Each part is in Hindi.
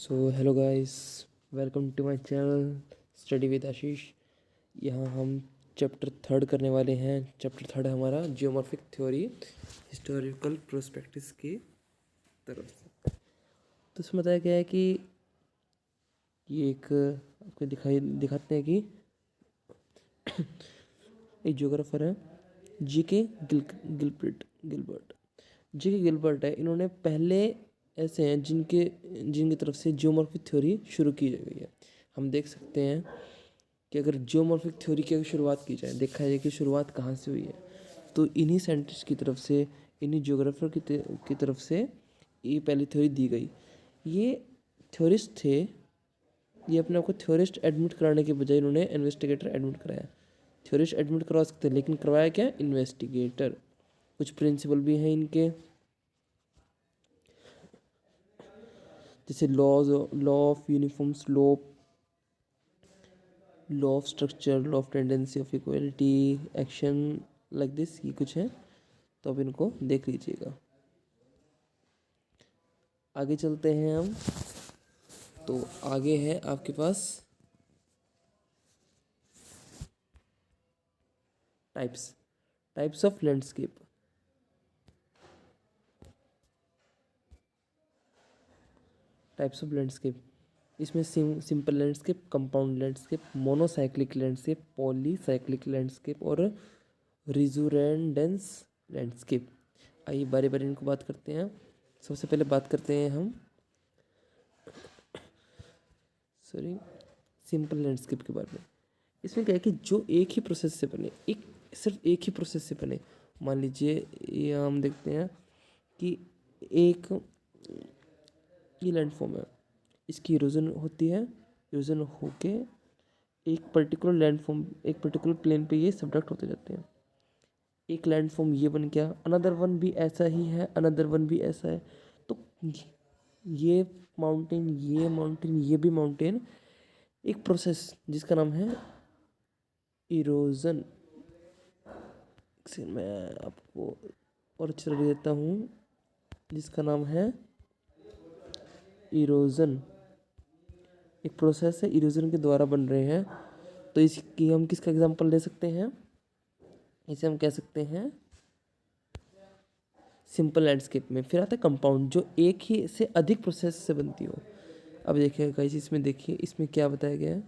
So hello guys, welcome to my channel study with Ashish. यहाँ हम चैप्टर थर्ड करने वाले हैं। चैप्टर थर्ड है हमारा जियोमॉर्फिक थ्योरी हिस्टोरिकल प्रोस्पेक्टिस की तरफ से। तो इसमें बताया गया है कि ये एक आपको दिखाते हैं कि एक जियोग्राफर है गिलबर्ट गिलबर्ट है। इन्होंने पहले ऐसे हैं जिनकी तरफ से जियोमॉर्फिक थ्योरी शुरू की गई है। हम देख सकते हैं कि अगर जियोमॉर्फिक थ्योरी की शुरुआत की जाए, देखा जाए कि शुरुआत कहाँ से हुई है, तो इन्हीं साइंटिस्ट की तरफ से, इन्हीं जियोग्राफर की तरफ से ये पहली थ्योरी दी गई। ये थ्योरिस्ट थे। ये अपने आप को थ्योरिस्ट एडमिट कराने के बजाय इन्होंने इन्वेस्टिगेटर एडमिट कराया। थ्योरिस्ट एडमिट करवा सकते हैं, लेकिन करवाया क्या? इन्वेस्टिगेटर। कुछ प्रिंसिपल भी हैं इनके, जैसे law of uniform slope, law of structure, law of tendency of equality, action, like this. ये कुछ है, तो अब इनको देख लीजिएगा। आगे चलते हैं हम। तो आगे है आपके पास types of landscape. Types of landscape, इसमें simple landscape, compound landscape, monocyclic landscape, polycyclic landscape और रिजोरेंडेंस लैंडस्केप। आइए बारी बारी इनको बात करते हैं। सबसे पहले बात करते हैं हम सिंपल लैंडस्केप के बारे में। इसमें क्या है कि जो एक ही प्रोसेस से बने, सिर्फ एक ही प्रोसेस से बने। मान लीजिए ये हम देखते हैं कि एक ये लैंडफॉर्म है, इसकी इरोजन होती है, इरोजन होके एक पर्टिकुलर लैंडफॉर्म, एक पर्टिकुलर प्लेन पे ये सबडक्ट होते जाते हैं। एक लैंडफॉर्म ये बन गया, अनदर वन भी ऐसा ही है, अनदर वन भी ऐसा है। तो ये माउंटेन, ये माउंटेन, ये भी माउंटेन, एक प्रोसेस जिसका नाम है इरोजन। मैं आपको और अच्छे से देता हूँ, जिसका नाम है इरोजन। एक प्रोसेस है, इरोजन के द्वारा बन रहे हैं। तो इसकी हम किसका एग्जांपल ले सकते हैं? इसे हम कह सकते हैं सिंपल लैंडस्केप में। फिर आता है कंपाउंड, जो एक ही से अधिक प्रोसेस से बनती हो। अब देखिए गाइस, इसमें देखिए इसमें क्या बताया गया है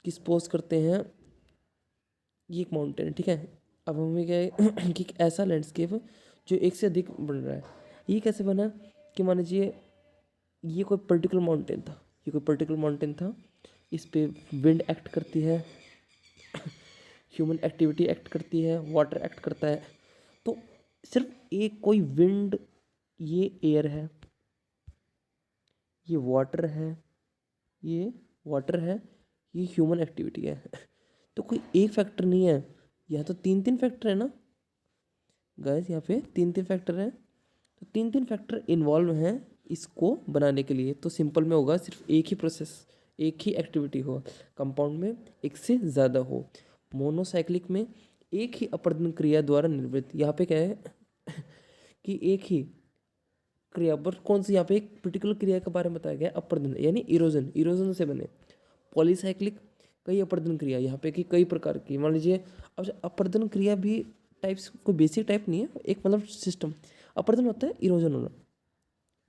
कि सपोज करते हैं ये एक माउंटेन है, ठीक है। अब हमें क्या है कि एक ऐसा लैंडस्केप जो एक से अधिक बन रहा है। ये कैसे बना कि मान लीजिए ये कोई पर्टिकुलर माउंटेन था, ये कोई पर्टिकुलर माउंटेन था, इस पे विंड एक्ट करती है, ह्यूमन एक्टिविटी एक्ट करती है, वाटर एक्ट करता है। तो सिर्फ एक कोई विंड, ये एयर है, ये वाटर है, ये वाटर है, ये ह्यूमन एक्टिविटी है। तो कोई एक फैक्टर नहीं है, यहाँ तो तीन तीन फैक्टर है ना गाइस, यहाँ पे तीन तीन फैक्टर हैं। तो तीन तीन फैक्टर इन्वॉल्व हैं इसको बनाने के लिए। तो सिंपल में होगा सिर्फ एक ही प्रोसेस, एक ही एक्टिविटी हो। कंपाउंड में एक से ज़्यादा हो। मोनोसाइक्लिक में एक ही अपर्दन क्रिया द्वारा निर्मित। यहाँ पे क्या है कि एक ही क्रिया पर कौन सी, यहाँ पे एक पर्टिकुलर क्रिया के बारे में बताया गया है, अपर्दन यानी इरोजन, इरोजन से बने। पॉलीसाइक्लिक, कई अपर्दन क्रिया, यहाँ पे कि कई प्रकार की। मान लीजिए अब अपर्दन क्रिया भी टाइप्स, कोई बेसिक टाइप नहीं है, एक मतलब सिस्टम। अपर्दन होता है इरोजन होना।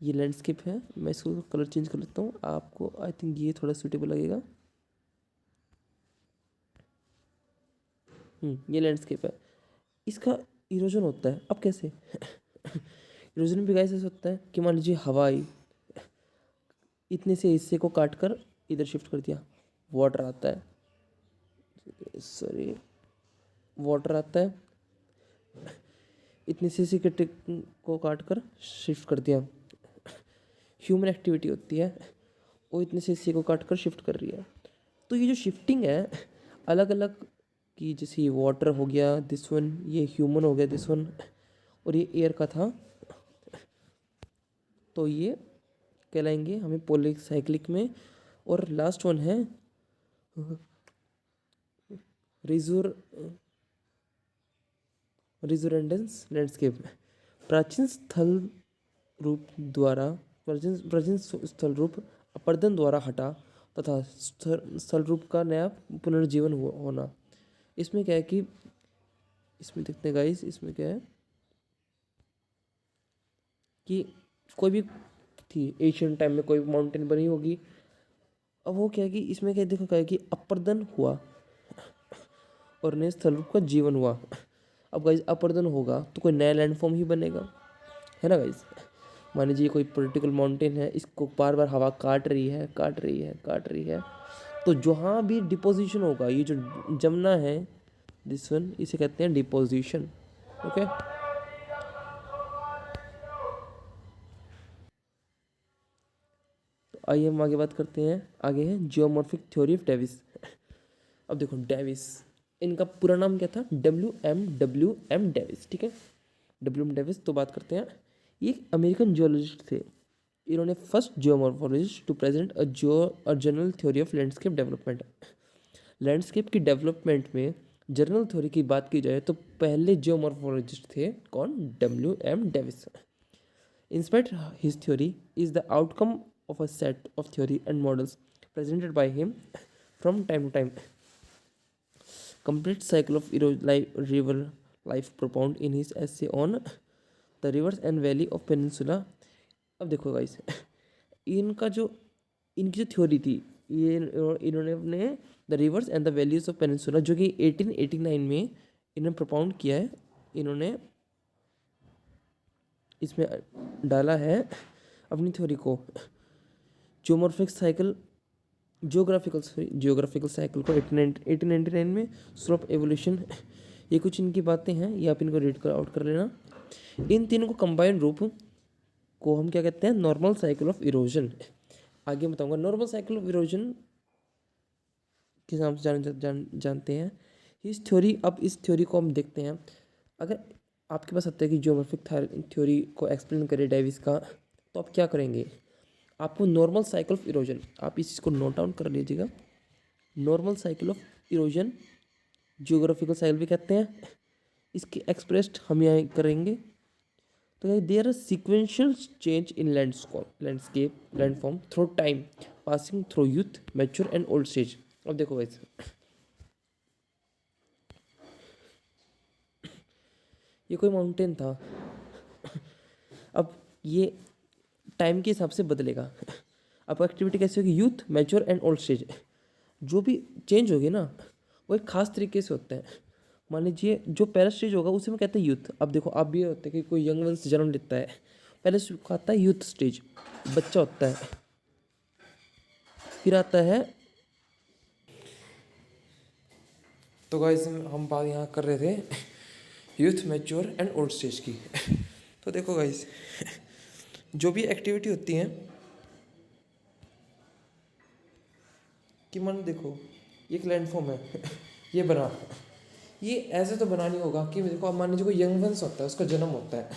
ये लैंडस्केप है, मैं इसको कलर चेंज कर लेता हूँ, आपको आई थिंक ये थोड़ा सूटेबल लगेगा। ये लैंडस्केप है, इसका इरोजन होता है। अब कैसे इरोजन भी गाइस ऐसे होता है कि मान लीजिए हवा आई, इतने से हिस्से को काट कर इधर शिफ्ट कर दिया, वाटर आता है, सॉरी वाटर आता है, इतने से हिस्से को काट कर शिफ्ट कर दिया, ह्यूमन एक्टिविटी होती है, वो इतने से हिस्से को काट कर शिफ्ट कर रही है। तो ये जो शिफ्टिंग है अलग अलग की, जैसे ये वाटर हो गया दिस वन, ये ह्यूमन हो गया दिस वन, और ये एयर का था, तो ये कहलाएंगे हमें पॉलीसाइक्लिक में। और लास्ट वन है रिजोरेंडेंस लैंडस्केप। प्राचीन स्थल रूप द्वारा प्राचीन स्थल रूप अपर्दन द्वारा हटा तथा स्थल रूप का नया पुनर्जीवन होना। इसमें क्या है कि इसमें देखते हैं गाइस, इसमें क्या है कि कोई भी थी एशियन टाइम में कोई माउंटेन बनी होगी। अब वो क्या है कि इसमें क्या देखो क्या है कि अपर्दन हुआ और नए स्थल रूप का जीवन हुआ। अब गाइस अपर्दन होगा तो कोई नया लैंडफॉर्म ही बनेगा, है ना गाइस। मान लीजिए कोई पोलिटिकल माउंटेन है, इसको बार बार हवा काट रही है काट रही है काट रही है, तो जहाँ भी डिपोजिशन होगा, ये जो जमना है दिस वन, इसे कहते हैं डिपोजिशन। ओके, तो आइए हम आगे बात करते हैं। आगे है जियोमॉर्फिक थ्योरी ऑफ डेविस। अब देखो डेविस, इनका पूरा नाम क्या था, डब्ल्यू एम डेविस, ठीक है, डब्ल्यू एम डेविस। तो बात करते हैं, ये एक अमेरिकन जियोलॉजिस्ट थे। इन्होंने first geomorphologist to present a general theory of landscape development. Landscape की डेवलपमेंट में जनरल थ्योरी की बात की जाए तो पहले जियोमॉर्फोलॉजिस्ट थे कौन, W M Davis. Inspired his theory is the outcome of a set of theory and models presented by him from time to time. Complete cycle of river life propound in his essay on the rivers and valley of peninsula. अब देखो गाइस, इनकी जो थ्योरी थी, ये इन्होंने अपने the reverse and the valleys of peninsula जो कि 1889 में इन्होंने प्रोपाउंड किया है, इन्होंने इसमें डाला है अपनी थ्योरी को। जियोग्राफिकल साइकिल को 1899 में स्लोप एवोल्यूशन, ये कुछ इनकी बातें हैं, ये आप इनको रीड आउट कर लेना। इन तीनों को कंबाइंड रूप को हम क्या कहते हैं, नॉर्मल साइकिल ऑफ इरोजन। आगे बताऊंगा नॉर्मल साइकिल ऑफ इरोजन के नाम से जानते हैं इस थ्योरी। अब इस थ्योरी को हम देखते हैं, अगर आपके पास आता है कि जियोमॉर्फिक थ्योरी को एक्सप्लेन करे डेविस का, तो आप क्या करेंगे, आपको नॉर्मल साइकिल ऑफ इरोजन, आप इस चीज़ को नोट डाउन कर लीजिएगा। Normal cycle of erosion geographical cycle भी कहते हैं, इसके एक्सप्रेस्ड हम यहाँ करेंगे। तो there are sequential change in landscape landform through time passing through youth mature and old stage. अब देखो वैसे ये कोई माउंटेन था, अब ये टाइम के हिसाब से बदलेगा। अब एक्टिविटी कैसे होगी, youth mature and old stage, जो भी चेंज होगी ना वो एक खास तरीके से होता है। मान लीजिए जो पहला स्टेज होगा उसे में कहते हैं यूथ। अब देखो आप भी होते हैं कि कोई यंग वंस जन्म लेता है, पहले आता है यूथ स्टेज, बच्चा होता है, फिर आता है। तो गाइस हम बात यहाँ कर रहे थे youth mature and old stage की। तो देखो गाइस, जो भी एक्टिविटी होती है कि मन देखो एक लैंडफॉर्म है ये बना, ये ऐसे तो बना नहीं होगा कि देखो आप मान लीजिए कोई यंग वंस होता है, उसका जन्म होता है,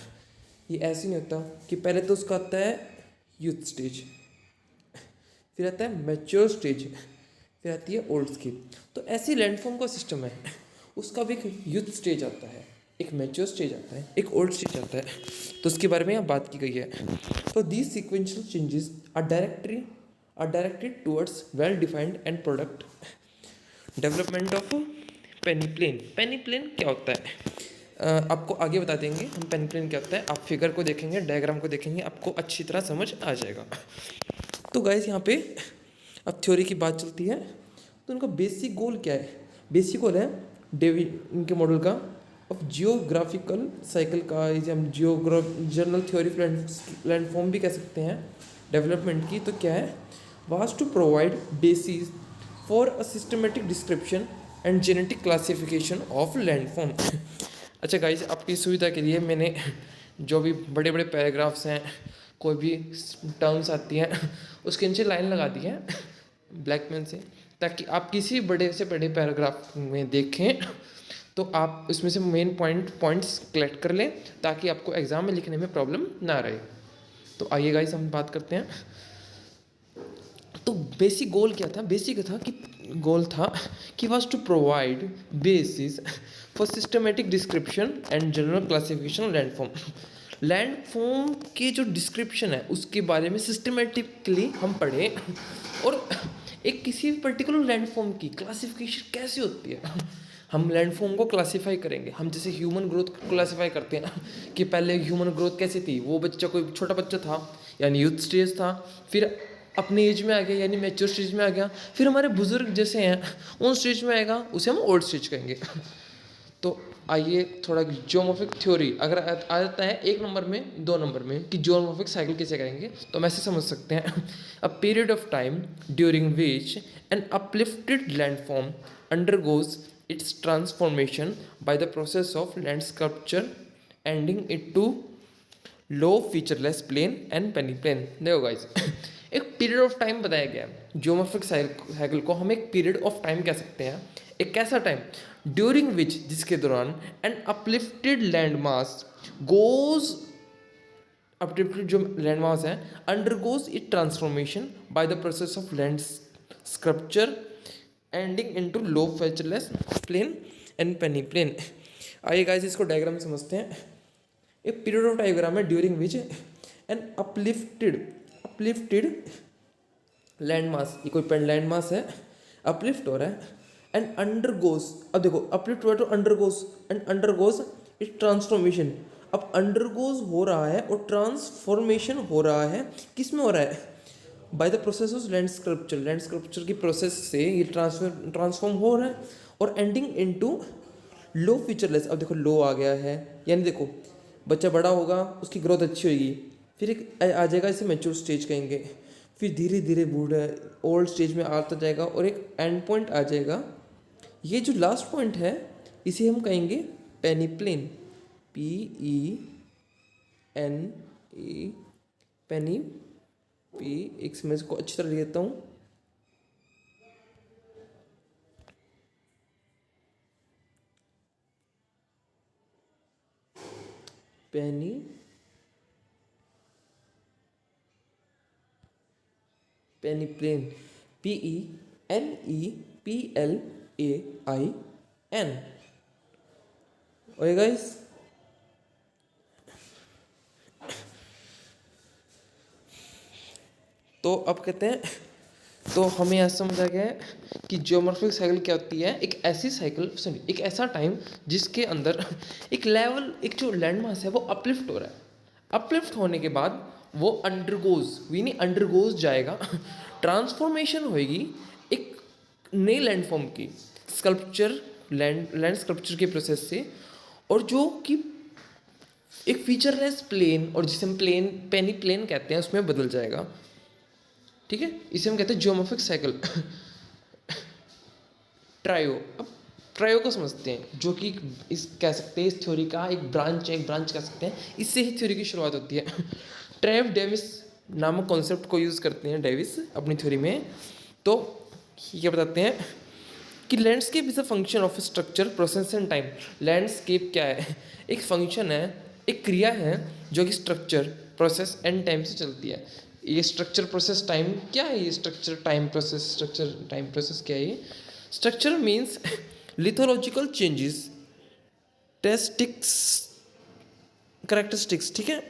ये ऐसे नहीं होता कि पहले तो उसका आता है यूथ स्टेज, फिर आता है मैच्योर स्टेज, फिर आती है ओल्ड स्टेज। तो ऐसी लैंडफॉर्म का सिस्टम है, उसका भी एक यूथ स्टेज आता है, एक मैच्योर स्टेज आता है, एक ओल्ड स्टेज आता है। तो उसके बारे में यहाँ बात की गई है। तो these sequential changes are directed towards well defined and product development of peneplain. Peneplain क्या होता है आपको आगे बता देंगे हम, पेनीप्लेन क्या होता है। आप फिगर को देखेंगे, डायग्राम को देखेंगे, आपको अच्छी तरह समझ आ जाएगा। तो गाइस यहाँ पे अब थ्योरी की बात चलती है, तो उनका बेसिक गोल क्या है, बेसिक गोल है इनके मॉडल का ऑफ जियोग्राफिकल साइकिल का, हम जनरल थ्योरी लैंडफॉर्म भी कह सकते हैं डेवलपमेंट की। तो क्या है, was to provide basis for a systematic description and genetic classification of landform. अच्छा गाइस, आपकी सुविधा के लिए मैंने जो भी बड़े बड़े पैराग्राफ्स हैं, कोई भी टर्म्स आती हैं, उसके नीचे लाइन लगा दी है ब्लैक पेन से, ताकि आप किसी बड़े से बड़े पैराग्राफ में देखें तो आप उसमें से मेन पॉइंट्स कलेक्ट कर लें, ताकि आपको एग्ज़ाम में लिखने में प्रॉब्लम ना रहे। तो आइए गाइस हम बात करते हैं। तो बेसिक गोल क्या था, बेसिक था कि गोल था कि was to provide basis for systematic description and general classification landform. Landform के जो डिस्क्रिप्शन है उसके बारे में सिस्टमेटिकली हम पढ़ें, और एक किसी पर्टिकुलर लैंडफॉर्म की क्लासिफिकेशन कैसे होती है, हम लैंडफॉर्म को क्लासीफाई करेंगे। हम जैसे ह्यूमन ग्रोथ को क्लासीफाई करते हैं कि पहले ह्यूमन ग्रोथ कैसी थी, वो बच्चा कोई छोटा बच्चा था यानी यूथ स्टेज था, फिर अपनी एज में आ गया यानी मैच्योर स्टेज में आ गया, फिर हमारे बुजुर्ग जैसे हैं उन स्टेज में आएगा, उसे हम ओल्ड स्टेज कहेंगे। तो आइए थोड़ा जियोमॉर्फिक थ्योरी अगर आ जाता है 1 नंबर में 2 नंबर में कि जियोमॉर्फिक साइकिल कैसे करेंगे, तो हम ऐसे समझ सकते हैं a period of time during which an uplifted landform undergoes its transformation by the process of land sculpture ending it to low featureless plane and peneplain। देखो गाइस एक पीरियड ऑफ टाइम बताया गया है। जियोमॉर्फिक साइकिल को हम एक पीरियड ऑफ टाइम कह सकते हैं, एक कैसा टाइम ड्यूरिंग विच जिसके दौरान an uplifted land mass goes, uplifted जो लैंड मास है undergoes it transformation by the process of land sculpture ending into low featureless plain and peneplain. आइए गाइस इसको डायग्राम समझते हैं। एक पीरियड ऑफ डायग्राम है during which an uplifted land mass, ये कोई लैंड मास है, अपलिफ्ट हो रहा है एंड अंडरगोज, अब देखो अपलिफ्ट हुआ तो undergoes and undergoes it transformation, अब अंडरगोज हो रहा है और ट्रांसफॉर्मेशन हो रहा है, किस में हो रहा है, bye the process of land sculpture, land sculpture की प्रोसेस से ये ट्रांसफॉर्म हो रहा है और एंडिंग इनटू लो फीचरलेस। अब देखो लो आ गया है यानी देखो बच्चा बड़ा होगा उसकी ग्रोथ अच्छी होगी, फिर एक आ जाएगा इसे मैच्योर स्टेज कहेंगे, फिर धीरे धीरे बूढ़ा ओल्ड स्टेज में आता जाएगा और एक एंड पॉइंट आ जाएगा। ये जो लास्ट पॉइंट है इसे हम कहेंगे पेनीप्लेन, PENE, पेनी पी, एक मैं इसको अच्छी तरह लिख देता हूँ, पेनी पेनीप्लेन, PENEPLAIN। ओके गाइस, तो अब कहते हैं, तो हमें यह समझ आ गया है कि जियोमॉर्फिक साइकिल क्या होती है, एक ऐसी साइकिल सॉरी एक ऐसा टाइम जिसके अंदर एक लेवल, एक जो लैंड मास है वो अपलिफ्ट हो रहा है, अपलिफ्ट होने के बाद वो अंडरगोज जाएगा, ट्रांसफॉर्मेशन होएगी एक नई लैंडफॉर्म की स्कल्पचर लैंड स्कल्पचर के प्रोसेस से, और जो कि एक फीचरलेस प्लेन और जिसे हम पेनी प्लेन कहते हैं उसमें बदल जाएगा। ठीक है, इसे हम कहते हैं जियोमॉर्फिक साइकिल। ट्रायो, अब ट्रायो को समझते हैं जो कि इस कह सकते हैं इस थ्योरी का एक ब्रांच कह सकते हैं, इससे ही थ्योरी की शुरुआत होती है। ट्रेव डेविस नामक कॉन्सेप्ट को यूज़ करते हैं डेविस अपनी थ्योरी में। तो ये बताते हैं कि landscape is a function of structure process and time. Landscape क्या है, एक फंक्शन है, एक क्रिया है जो कि स्ट्रक्चर प्रोसेस एंड टाइम से चलती है। ये स्ट्रक्चर प्रोसेस टाइम क्या है, ये स्ट्रक्चर टाइम प्रोसेस क्या है, ये structure means lithological changes characteristics. ठीक है,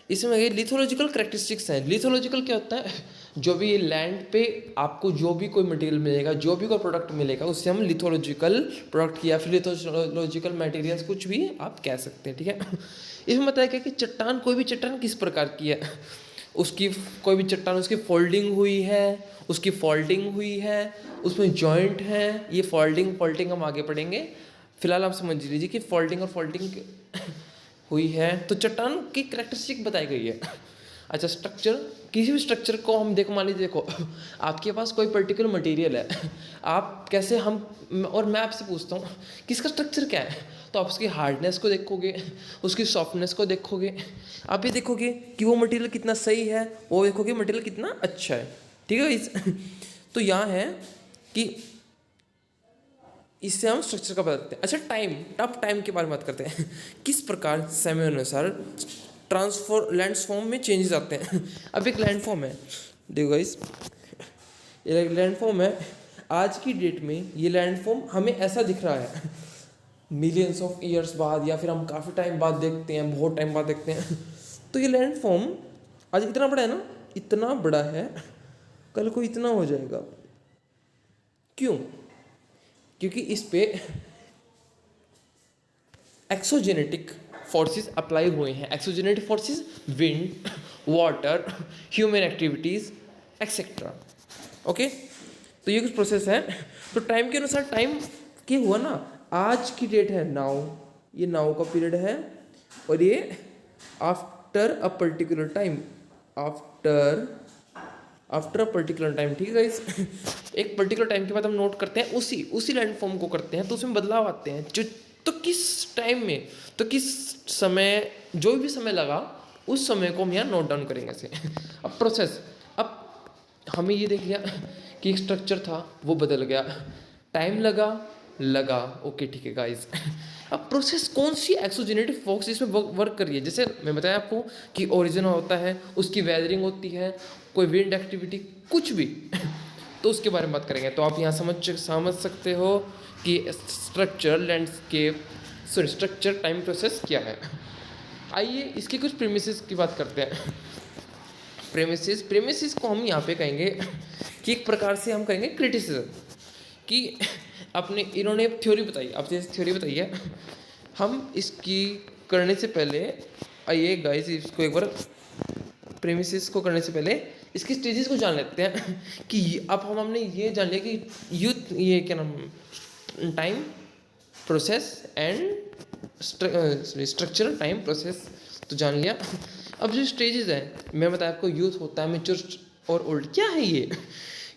इसमें ये लिथोलॉजिकल करेक्टरिस्टिक्स हैं। लिथोलॉजिकल क्या होता है, जो भी लैंड पे आपको जो भी कोई मटेरियल मिलेगा, जो भी कोई प्रोडक्ट मिलेगा उससे हम लिथोलॉजिकल प्रोडक्ट या फिर लिथोलॉजिकल मटेरियल्स कुछ भी आप कह सकते हैं। ठीक है, इसमें बताया गया कि चट्टान, कोई भी चट्टान किस प्रकार की है, उसकी कोई भी चट्टान उसकी फोल्डिंग हुई है, उसकी फॉल्टिंग हुई है, उसमें जॉइंट है। ये फॉल्टिंग हम आगे पढ़ेंगे, फिलहाल आप समझ लीजिए कि फॉल्टिंग हुई है तो चट्टान की करेक्टरिस्टिक बताई गई है। अच्छा, स्ट्रक्चर, किसी भी स्ट्रक्चर को हम देखो, मान लीजिए देखो आपके पास कोई पर्टिकुलर मटेरियल है, आप कैसे हम और मैं आपसे पूछता हूँ कि इसका स्ट्रक्चर क्या है, तो आप उसकी हार्डनेस को देखोगे, उसकी सॉफ्टनेस को देखोगे, आप ये देखोगे कि वो मटेरियल कितना सही है, वो देखोगे मटेरियल कितना अच्छा है। ठीक है, तो यहाँ है कि इससे हम स्ट्रक्चर का बताते हैं। अच्छा, टाइम के बारे में बात करते हैं। किस प्रकार समय अनुसार लैंडफॉर्म में चेंजेस आते हैं। अब एक लैंडफॉर्म है, देखो गाइस, ये लैंडफॉर्म है, आज की डेट में ये लैंडफॉर्म हमें ऐसा दिख रहा है, मिलियंस ऑफ ईयर्स बाद या फिर हम काफ़ी टाइम बाद देखते हैं, बहुत टाइम बाद देखते हैं तो ये लैंडफॉर्म आज इतना बड़ा है ना, इतना बड़ा है, कल को इतना हो जाएगा। क्यों? क्योंकि इस पे एक्सोजेनेटिक फोर्सेस अप्लाई हुए हैं। Exogenetic forces wind, water, human activities etcetera. Okay, तो ये कुछ प्रोसेस है। तो टाइम के अनुसार टाइम क्या हुआ ना, आज की डेट है नाउ, ये नाउ का पीरियड है, और ये after a particular time, after a particular time. ठीक है गाइस, एक पर्टिकुलर टाइम के बाद हम नोट करते हैं, उसी लैंड फॉर्म को करते हैं, तो उसमें बदलाव आते हैं जो, तो किस टाइम में, तो किस समय, जो भी समय लगा उस समय को हम यहाँ नोट डाउन करेंगे ऐसे। अब प्रोसेस, अब हमें ये देख लिया कि एक स्ट्रक्चर था वो बदल गया, टाइम लगा ओके ठीक है गाइस। अब प्रोसेस कौन सी एक्सोजेनेटिव फोर्स इसमें वर्क कर रही है, जैसे मैं बताया आपको कि ओरिजिन होता है, उसकी वेदरिंग होती है, कोई विंड एक्टिविटी, कुछ भी तो उसके बारे में बात करेंगे। तो आप यहाँ समझ सकते हो कि structure, landscape, sorry structure, time, process क्या है। आइए इसके कुछ प्रीमिसेस की बात करते हैं। प्रेमिसिस को हम यहाँ पे कहेंगे कि एक प्रकार से हम कहेंगे क्रिटिसिज्म, कि अपने इन्होंने थ्योरी बताई, आपसे थ्योरी बताई है, हम इसकी करने से पहले, आइए गाइस इसको एक बार, प्रेमिसिस को करने से पहले इसकी स्टेजेस को जान लेते हैं कि अब हमने ये जान लिया कि यूथ, ये क्या नाम, time, process and structure, time, process तो जान लिया। अब जो स्टेजेस हैं, मैं बताया आपको, यूथ होता है, मेच्योर और ओल्ड। क्या है ये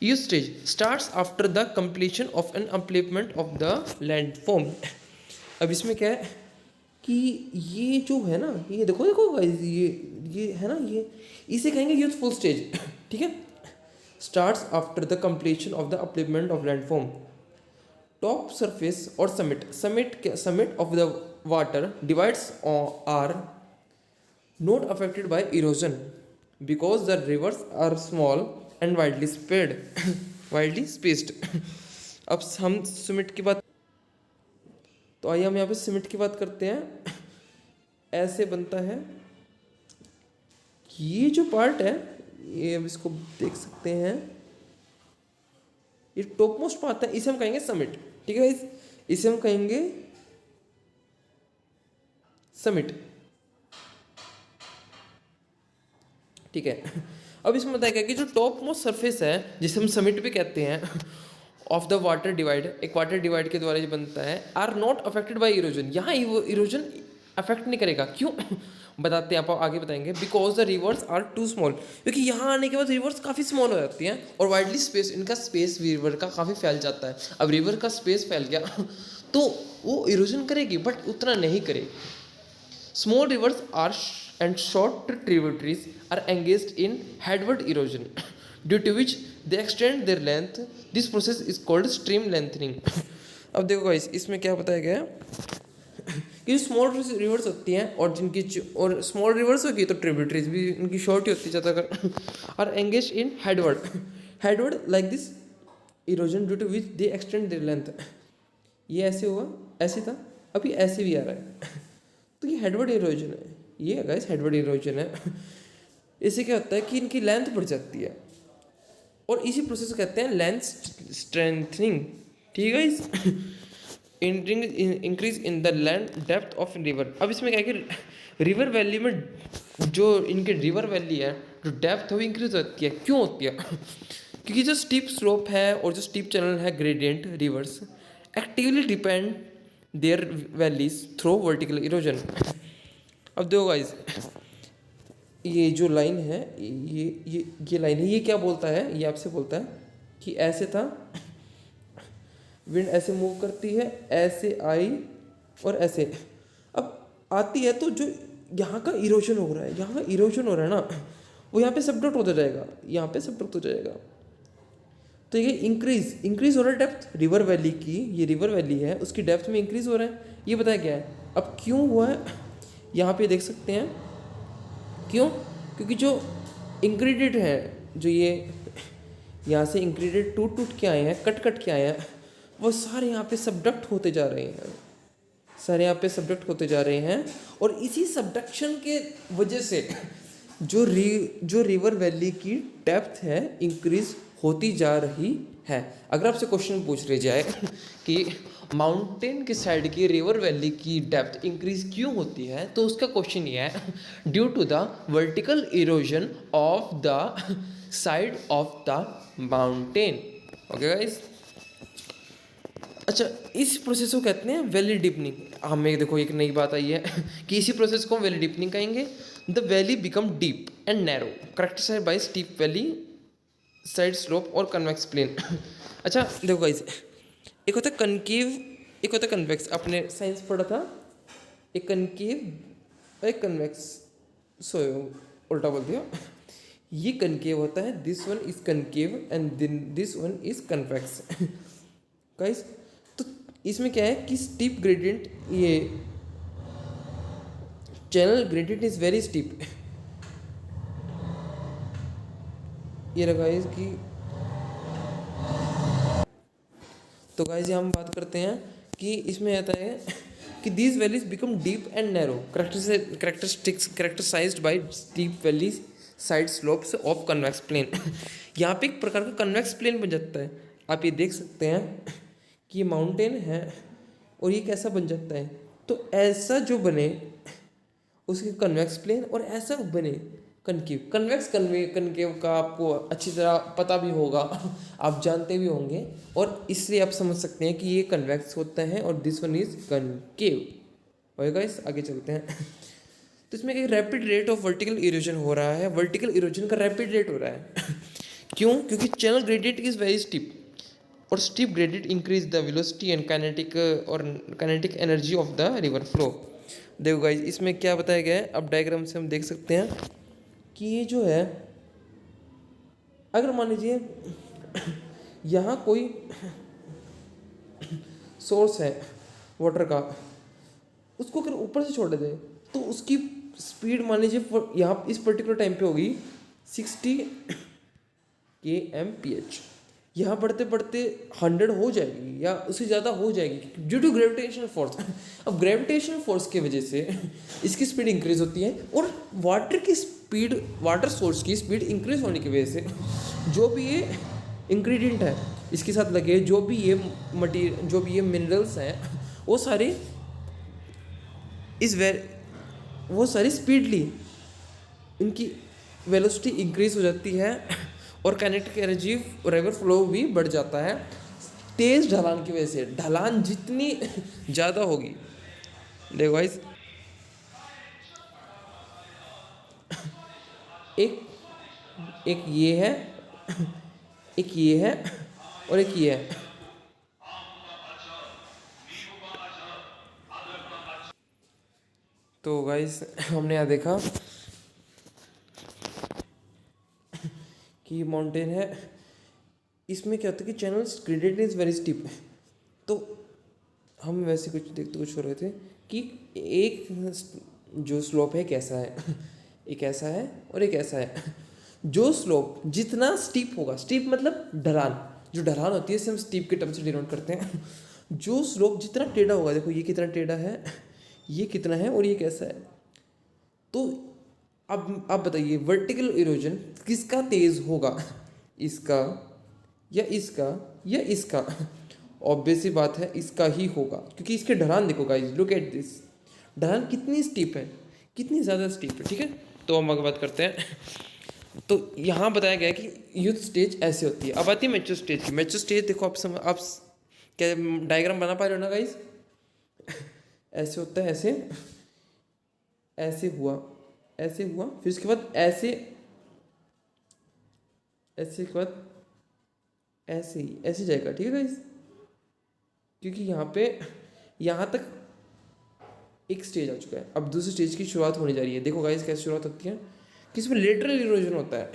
youth stage? Starts after the completion of an upliftment of the landform. अब इसमें क्या है कि ये जो है ना, ये देखो देखो guys, ये है ना, ये इसे कहेंगे यूथफुल स्टेज। ठीक है, starts after the completion of the upliftment of landform. Top surface और summit of the water divides are not affected by erosion because the rivers are small and widely spaced। अब हम सीमेंट की बात, तो आइए हम यहाँ पे सीमेंट की बात करते हैं। ऐसे बनता है, ये जो पार्ट है, ये अब इसको देख सकते हैं, ये टॉप मोस्ट पार्ट है, इसे हम कहेंगे समिट। ठीक है, इसे हम कहेंगे समिट। ठीक है, अब इसमें बताया गया कि जो टॉप मोस्ट सरफेस है, जिसे हम समिट भी कहते हैं, ऑफ द वाटर डिवाइड, एक वाटर डिवाइड के द्वारा ये बनता है, are not affected by erosion. यहाँ इरोजन अफेक्ट नहीं करेगा। क्यों? बताते हैं, आप आगे बताएंगे। Because the rivers are too small, क्योंकि यहाँ आने के बाद रिवर्स काफ़ी स्मॉल हो जाती हैं और वाइडली स्पेस, इनका स्पेस रिवर का काफ़ी फैल जाता है। अब रिवर का स्पेस फैल गया तो वो इरोजन करेगी, बट उतना नहीं करेगी। Small rivers are and short tributaries are engaged in headward erosion, due to which they extend their length. This process is called stream lengthening। अब देखो गाइस, इसमें क्या बताया गया है कि स्मॉल रिवर्स होती हैं और जिनकी, और स्मॉल रिवर्स होगी तो ट्रिब्यूटरीज भी इनकी शॉर्ट ही होती है ज़्यादातर, are engage in headward like this erosion, due to which they extend their length. ये ऐसे हुआ, ऐसे था, अभी ऐसे भी आ रहा है। तो ये हेडवर्ड इरोजन है, ये गाइस हेडवर्ड इरोजन है। इससे क्या होता है कि इनकी लेंथ बढ़ जाती है और इसी प्रोसेस को कहते हैं लेंथ स्ट्रेंथनिंग। ठीक है guys, increase in the land depth of river. अब इसमें क्या है कि रिवर वैली में जो इनके रिवर वैली है, जो डेप्थ है वो इंक्रीज होती है। क्यों होती है? क्योंकि जो स्टीप स्लोप है और जो स्टीप चैनल है, gradient rivers actively depend their valleys through vertical erosion. अब देखो गाइस, ये जो लाइन है, ये लाइन है, ये क्या बोलता है? ये आपसे बोलता है कि ऐसे था, विंड ऐसे मूव करती है, ऐसे आई और ऐसे अब आती है, तो जो यहाँ का इरोजन हो रहा है, यहाँ का इरोजन हो रहा है ना, वो यहाँ पे सबडक्ट होता जाएगा, यहाँ पे सबडक्ट हो जाएगा। तो ये इंक्रीज हो रहा है डेप्थ रिवर वैली की, ये रिवर वैली है उसकी डेप्थ में इंक्रीज हो रहा है, ये बताया गया है। अब क्यों हुआ है, यहाँ पे देख सकते हैं क्यों, क्योंकि जो इंग्रेडिएंट है, जो ये यहाँ से इंग्रेडिएंट टूट के आए हैं, कट के आए हैं, वो सारे यहाँ पे सबडक्ट होते जा रहे हैं। सारे यहाँ पे सब्जेक्ट होते जा रहे हैं, और इसी सब्डक्शन के वजह से जो रिवर वैली की डेप्थ है इंक्रीज होती जा रही है। अगर आपसे क्वेश्चन पूछ रहे जाए कि माउंटेन के साइड की रिवर वैली की डेप्थ इंक्रीज क्यों होती है, तो उसका क्वेश्चन ये है, due to the vertical erosion of the side of the mountain. Okay guys. अच्छा, इस प्रोसेस को कहते हैं वैली डीपनिंग। हमें देखो एक नई बात आई है कि इसी प्रोसेस को हम वैली डीपनिंग कहेंगे। The valley become deep and narrow, characterised by steep valley, side slope और कन्वेक्स प्लेन। अच्छा देखो गाइस, एक होता है कनकेव, एक होता है कन्वेक्स। आपने साइंस पढ़ा था, एक कनकेव और एक कन्वेक्स। सो उल्टा बोल दिया। ये कनकेव होता है, this one is concave and this one is convex. Guys, तो इसमें क्या है कि स्टीप ग्रेडियंट, ये channel gradient is very steep. ये रहा गाइस कि, तो गाइस हम बात करते हैं कि इसमें आता है कि these valleys become deep and narrow, characterised by steep valleys, side slopes of convex plain. यहाँ पे एक प्रकार का कन्वेक्स प्लेन बन जाता है। आप ये देख सकते हैं कि ये माउंटेन है और ये कैसा बन जाता है, तो ऐसा जो बने उसके कन्वेक्स प्लेन, और ऐसा बने कनकेव। कनकेव का आपको अच्छी तरह पता भी होगा, आप जानते भी होंगे, और इसलिए आप समझ सकते हैं कि ये कन्वेक्स होता है और this one is concave. Okay guys, आगे चलते हैं। तो इसमें एक rapid rate of vertical erosion हो रहा है। वर्टिकल इरोजन का रैपिड रेट हो रहा है। क्यों? क्योंकि channel gradient is very steep, और steep gradient increase the velocity and kinetic energy of the river flow. देखो गाइस, इसमें क्या बताया गया है, अब डायग्राम से हम देख सकते हैं कि ये जो है, अगर मान लीजिए यहाँ कोई सोर्स है वाटर का, उसको अगर ऊपर से छोड़ दे तो उसकी स्पीड मान लीजिए यहाँ इस पर्टिकुलर टाइम पे होगी 60 kmph। यहाँ बढ़ते बढ़ते 100 हो जाएगी या उससे ज़्यादा हो जाएगी ड्यू टू ग्रेविटेशनल फोर्स। अब ग्रेविटेशनल फोर्स की वजह से इसकी स्पीड इंक्रीज होती है, और वाटर सोर्स की स्पीड इंक्रीज होने की वजह से जो भी ये इंग्रेडिएंट है इसके साथ लगे, जो भी ये मिनरल्स हैं, वो सारी स्पीडली इनकी वेलोसिटी इंक्रीज हो जाती है, और काइनेटिक एनर्जी रिवर फ्लो भी बढ़ जाता है तेज ढलान की वजह से। ढलान जितनी ज़्यादा होगी, देखो गाइस, एक ये है, एक ये है, और एक ये है। तो गाइस हमने यहाँ देखा कि माउंटेन है, इसमें क्या होता है कि channels gradient is very steep. तो हम वैसे कुछ हो रहे थे कि एक जो स्लोप है कैसा है, एक ऐसा है और एक ऐसा है। जो स्लोप जितना स्टीप होगा, स्टीप मतलब ढलान, जो ढलान होती है इसे हम स्टीप के टर्म से डिनोट करते हैं। जो स्लोप जितना टेढ़ा होगा, देखो ये कितना टेढ़ा है, ये कितना है, और ये कैसा है। तो अब आप बताइए वर्टिकल इरोजन किसका तेज होगा, इसका या इसका या इसका? ऑब्वियस सी बात है इसका ही होगा, क्योंकि इसके ढलान देखो गाइस, लुक एट दिस, ढलान कितनी स्टीप है, कितनी ज़्यादा स्टीप है। ठीक है, तो हम आगे बात करते हैं। तो यहाँ बताया गया है कि यूथ स्टेज ऐसे होती है। अब आती है मैच्योर स्टेज की। मैच्योर स्टेज देखो, आप क्या डायग्राम बना पा रहे हो ना गाइस? ऐसे होता है, ऐसे हुआ, फिर उसके बाद ऐसे के बाद ऐसे जाएगा। ठीक है गाइस, क्योंकि यहाँ तक एक स्टेज आ चुका है, अब दूसरी स्टेज की शुरुआत होने जा रही है। देखो गाइस कैसे शुरुआत होती है कि इसमें लेटरल इरोजन होता है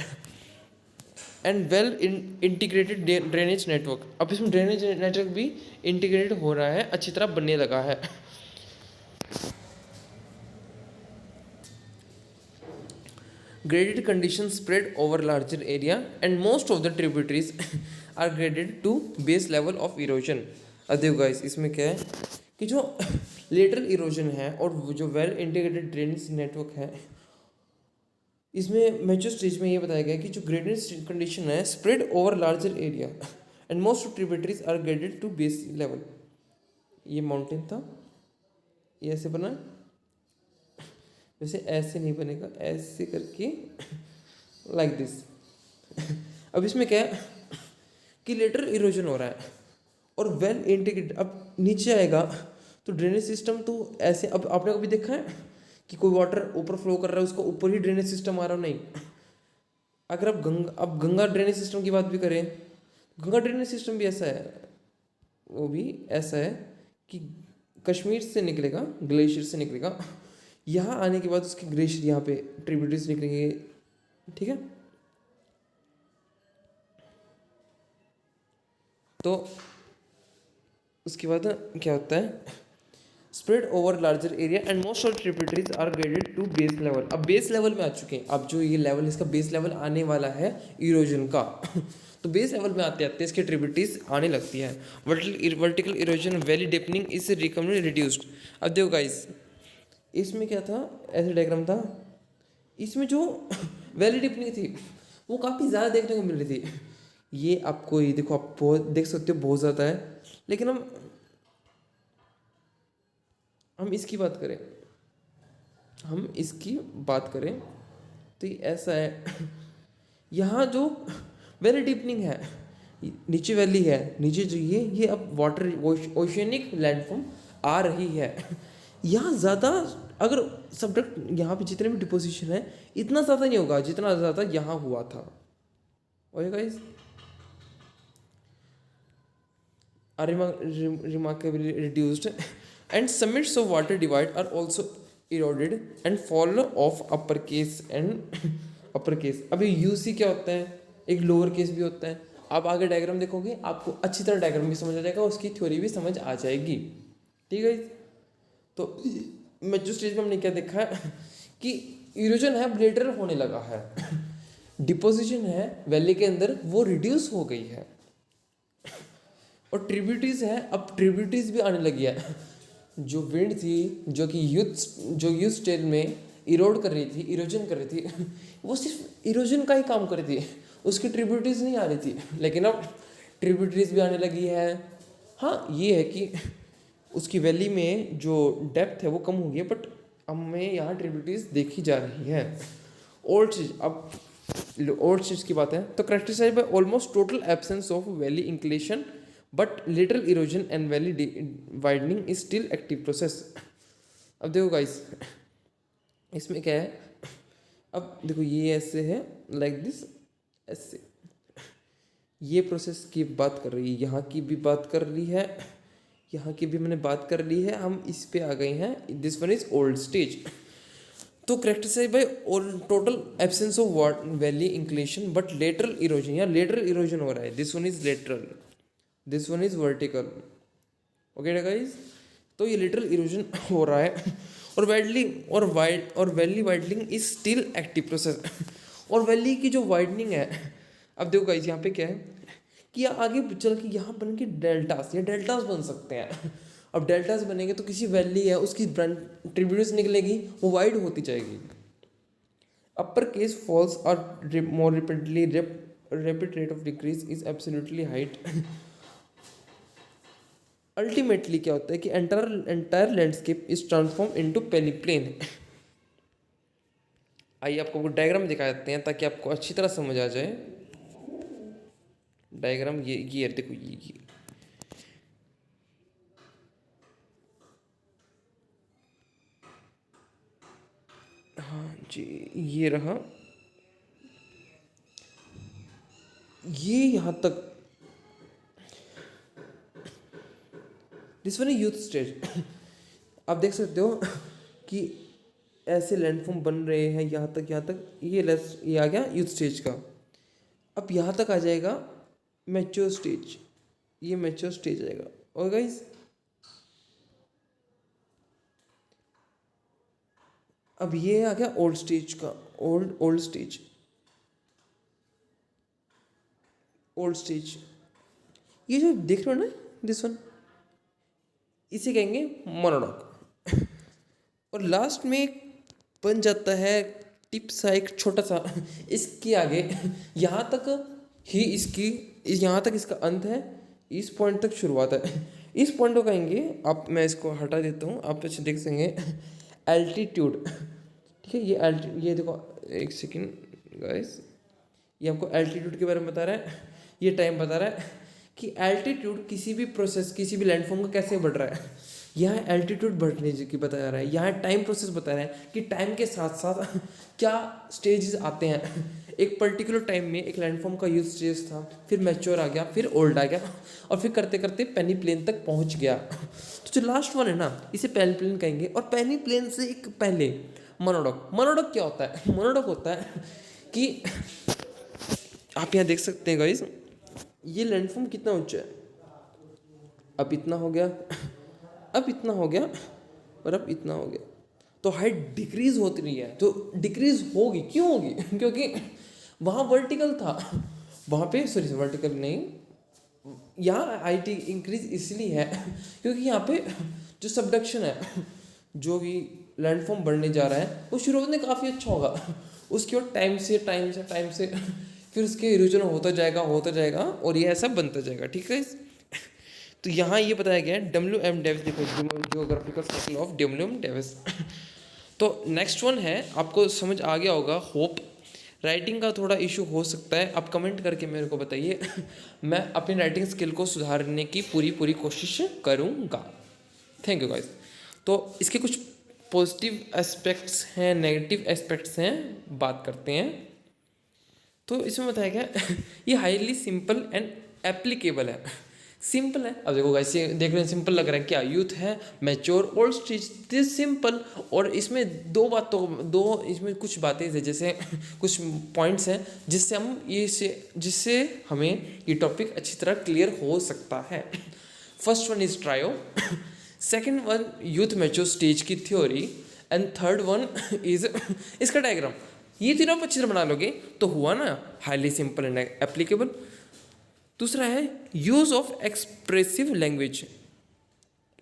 and well integrated drainage network. अब इसमें ड्रेनेज नेटवर्क भी इंटीग्रेटेड हो रहा है, अच्छी तरह बनने लगा है। Graded conditions spread over larger area and most of the tributaries are graded to base level of erosion। अब देखो गाइस, इसमें क्या है कि जो लेटरल इरोजन है और वो जो वेल इंटीग्रेटेड ड्रेनेज नेटवर्क है, इसमें मेच्योर स्टेज में ये बताया गया कि जो ग्रेडियंट कंडीशन है spread over larger area and most of tributaries are graded to base level. ये माउंटेन था, ये ऐसे बना, वैसे ऐसे नहीं बनेगा, ऐसे करके लाइक दिस। अब इसमें क्या है कि लेटरल इरोजन हो रहा है और वेल इंटीग्रेटेड, अब नीचे आएगा तो ड्रेनेज सिस्टम तो ऐसे, अब आपने कभी देखा है कि कोई वाटर ऊपर फ्लो कर रहा है उसका ऊपर ही ड्रेनेज सिस्टम आ रहा हो? नहीं। अगर आप गंगा ड्रेनेज सिस्टम की बात भी करें, गंगा ड्रेनेज सिस्टम भी ऐसा है, वो भी ऐसा है कि कश्मीर से निकलेगा, ग्लेशियर से निकलेगा, यहाँ आने के बाद उसके ग्लेशियर यहाँ पे ट्रिब्यूटरीज निकलेंगे, ठीक है। तो उसके बाद क्या होता है, spread over larger area and most of tributaries are graded to base level. अब बेस लेवल में आ चुके हैं, अब जो ये लेवल इसका बेस लेवल आने वाला है इरोजन का तो बेस लेवल में आते आते इसके ट्रिब्यूटरीज आने लगती है। Vertical erosion valley deepening is recovery reduced. अब देखो गाइस, इसमें क्या था, ऐसे डायग्राम था, इसमें जो वैली डेपनिंग थी वो काफ़ी ज़्यादा देखने को मिल रही थी। ये आपको ये देखो, आप बहुत देख सकते हो, बहुत ज़्यादा है। लेकिन हम इसकी बात करें, हम इसकी बात करें तो ये ऐसा है यहाँ जो वैली डीपनिंग है, नीचे वैली है, नीचे जो ये अब वाटर ओशियनिक लैंडफॉर्म आ रही है। यहाँ ज़्यादा अगर सब्जेक्ट यहाँ पे जितने भी डिपोजिशन है इतना ज़्यादा नहीं होगा जितना ज़्यादा यहाँ हुआ था। Okay guys, are remarkably reduced and summits of water divide are also eroded and fall of upper case and upper case। अभी यूसी क्या होता है, एक लोअर केस भी होता है। आप आगे डायग्राम देखोगे आपको अच्छी तरह डायग्राम भी समझ आ जाएगा, उसकी थ्योरी भी समझ आ जाएगी, ठीक है। तो मेच्योर स्टेज में हमने क्या देखा है कि इरोजन है लेटर होने लगा है, डिपोजिशन है वैली के अंदर वो रिड्यूस हो गई है, और ट्रिब्यूटरीज है, अब ट्रिब्यूटरीज भी आने लगी है। जो विंड थी जो कि यूथ स्टेज में इरोड कर रही थी, इरोजन कर रही थी, वो सिर्फ इरोजन का ही काम कर रही थी, उसकी ट्रिब्यूटरीज नहीं आ रही थी। लेकिन अब ट्रिब्यूटरीज भी आने लगी है। हाँ, ये है कि उसकी वैली में जो डेप्थ है वो कम हो गई है, बट हमें यहाँ ट्रिब्यूटरीज देखी जा रही है। ओल्ड चीज, अब ओल्ड चीज की बात है तो characterised by almost total absence of valley inclination but little erosion and valley widening is still active process. अब देखो गाइस, इसमें क्या है, अब देखो ये ऐसे है लाइक दिस, ऐसे ये प्रोसेस की बात कर रही है, यहाँ की भी बात कर ली है, यहाँ की भी मैंने बात कर ली है, हम इस पे आ गए हैं। This one is old stage. तो characterised by total absence of valley inclination but lateral erosion, या लेटरल इरोजन हो रहा है। This one is lateral, this one is vertical. Okay guys, तो ये लिटरल इरोजन हो रहा है और valley widening is still active process. और वैली की जो वाइडनिंग है, अब देखो गाइस यहाँ पे क्या है कि आगे चल के यहाँ बन के डेल्टास या डेल्टास बन सकते हैं। अब डेल्टास बनेंगे तो किसी वैली है उसकी ट्रिब्यूटरीज निकलेगी, वो वाइड होती जाएगी। अपर केस फॉल्स और more rapidly rapid rate of decrease is absolutely height। Ultimately क्या होता है कि entire landscape is transform into peneplain. आइए आपको डायग्राम दिखा देते हैं ताकि आपको अच्छी तरह समझ आ जाए। डायग्राम ये देखो, ये हाँ जी, ये रहा, ये यहाँ तक दिस वन यूथ स्टेज। आप देख सकते हो कि ऐसे लैंडफॉर्म बन रहे हैं यहाँ तक ये आ गया यूथ स्टेज का। अब यहाँ तक आ जाएगा मैच्योर स्टेज, ये मैच्योर स्टेज आएगा। और गाइस अब ये आ गया ओल्ड स्टेज का, ओल्ड स्टेज, ओल्ड स्टेज। ये जो देख रहे हो ना, दिस वन, इसे कहेंगे मोनोलॉग। और लास्ट में बन जाता है टिप सा एक छोटा सा इसके आगे यहाँ तक ही इसकी यहाँ तक इसका अंत है, इस पॉइंट तक शुरुआत है। इस पॉइंट को कहेंगे आप, मैं इसको हटा देता हूँ, आप अच्छे देख सकेंगे एल्टीट्यूड। ठीक है, ये देखो एक सेकेंड गाइस, ये आपको एल्टीट्यूड के बारे में बता रहा है, ये टाइम बता रहा है कि एल्टीट्यूड किसी भी प्रोसेस, किसी भी लैंडफॉर्म का कैसे बढ़ रहा है। यहाँ एल्टीट्यूड बढ़ने की बताया रहा है, यहाँ टाइम प्रोसेस बता रहा है कि टाइम के साथ साथ क्या स्टेजेस आते हैं। एक पर्टिकुलर टाइम में एक लैंडफॉर्म का यूथ स्टेज था, फिर मैच्योर आ गया, फिर ओल्ड आ गया, और फिर करते करते पेनी प्लेन तक पहुँच गया। तो जो लास्ट वन है ना, इसे पेनी प्लेन कहेंगे। और पेनी प्लेन से एक पहले मोनोडॉक। मोनोडॉक क्या होता है? मोनोडॉक होता है कि आप यहाँ देख सकते हैं गाइस, ये लैंडफॉर्म कितना ऊंचा है, अब इतना हो गया, अब इतना हो गया, और अब इतना हो गया। तो हाइट डिक्रीज होती रही है, तो डिक्रीज होगी, क्यों होगी? क्योंकि वहाँ वर्टिकल था, वहाँ पे सॉरी वर्टिकल नहीं, यहाँ हाइट इंक्रीज इसलिए है क्योंकि यहाँ पे जो सबडक्शन है, जो भी लैंडफॉर्म बढ़ने जा रहा है, वो शुरुआत में काफ़ी अच्छा होगा, उसके बाद टाइम से फिर उसके इरोजन होता जाएगा और ये ऐसा बनता जाएगा। ठीक है, तो यहाँ ये बताया गया है WM डेविस, देखो geographical circle of WM Davis. तो नेक्स्ट वन है, आपको समझ आ गया होगा होप। राइटिंग का थोड़ा इशू हो सकता है, आप कमेंट करके मेरे को बताइए मैं अपनी राइटिंग स्किल को सुधारने की पूरी कोशिश करूँगा। Thank you guys. तो इसके कुछ पॉजिटिव एस्पेक्ट्स हैं, नेगेटिव एस्पेक्ट्स हैं, बात करते हैं। तो इसमें बताया गया ये हाईली सिंपल एंड एप्लीकेबल है। सिंपल है, अब देखो गाइस, ये देख रहे हैं सिंपल लग रहा है, क्या यूथ है, mature, old stage, this simple. और इसमें इसमें कुछ बातें हैं, जैसे कुछ पॉइंट्स हैं जिससे हमें ये टॉपिक अच्छी तरह क्लियर हो सकता है। First one is trio, second one youth mature stage की theory, and third one is इसका डायग्राम। ये तीनों आप अच्छी तरह बना लोगे तो हुआ ना हाईली सिंपल एंड एप्लीकेबल। दूसरा है use of expressive language.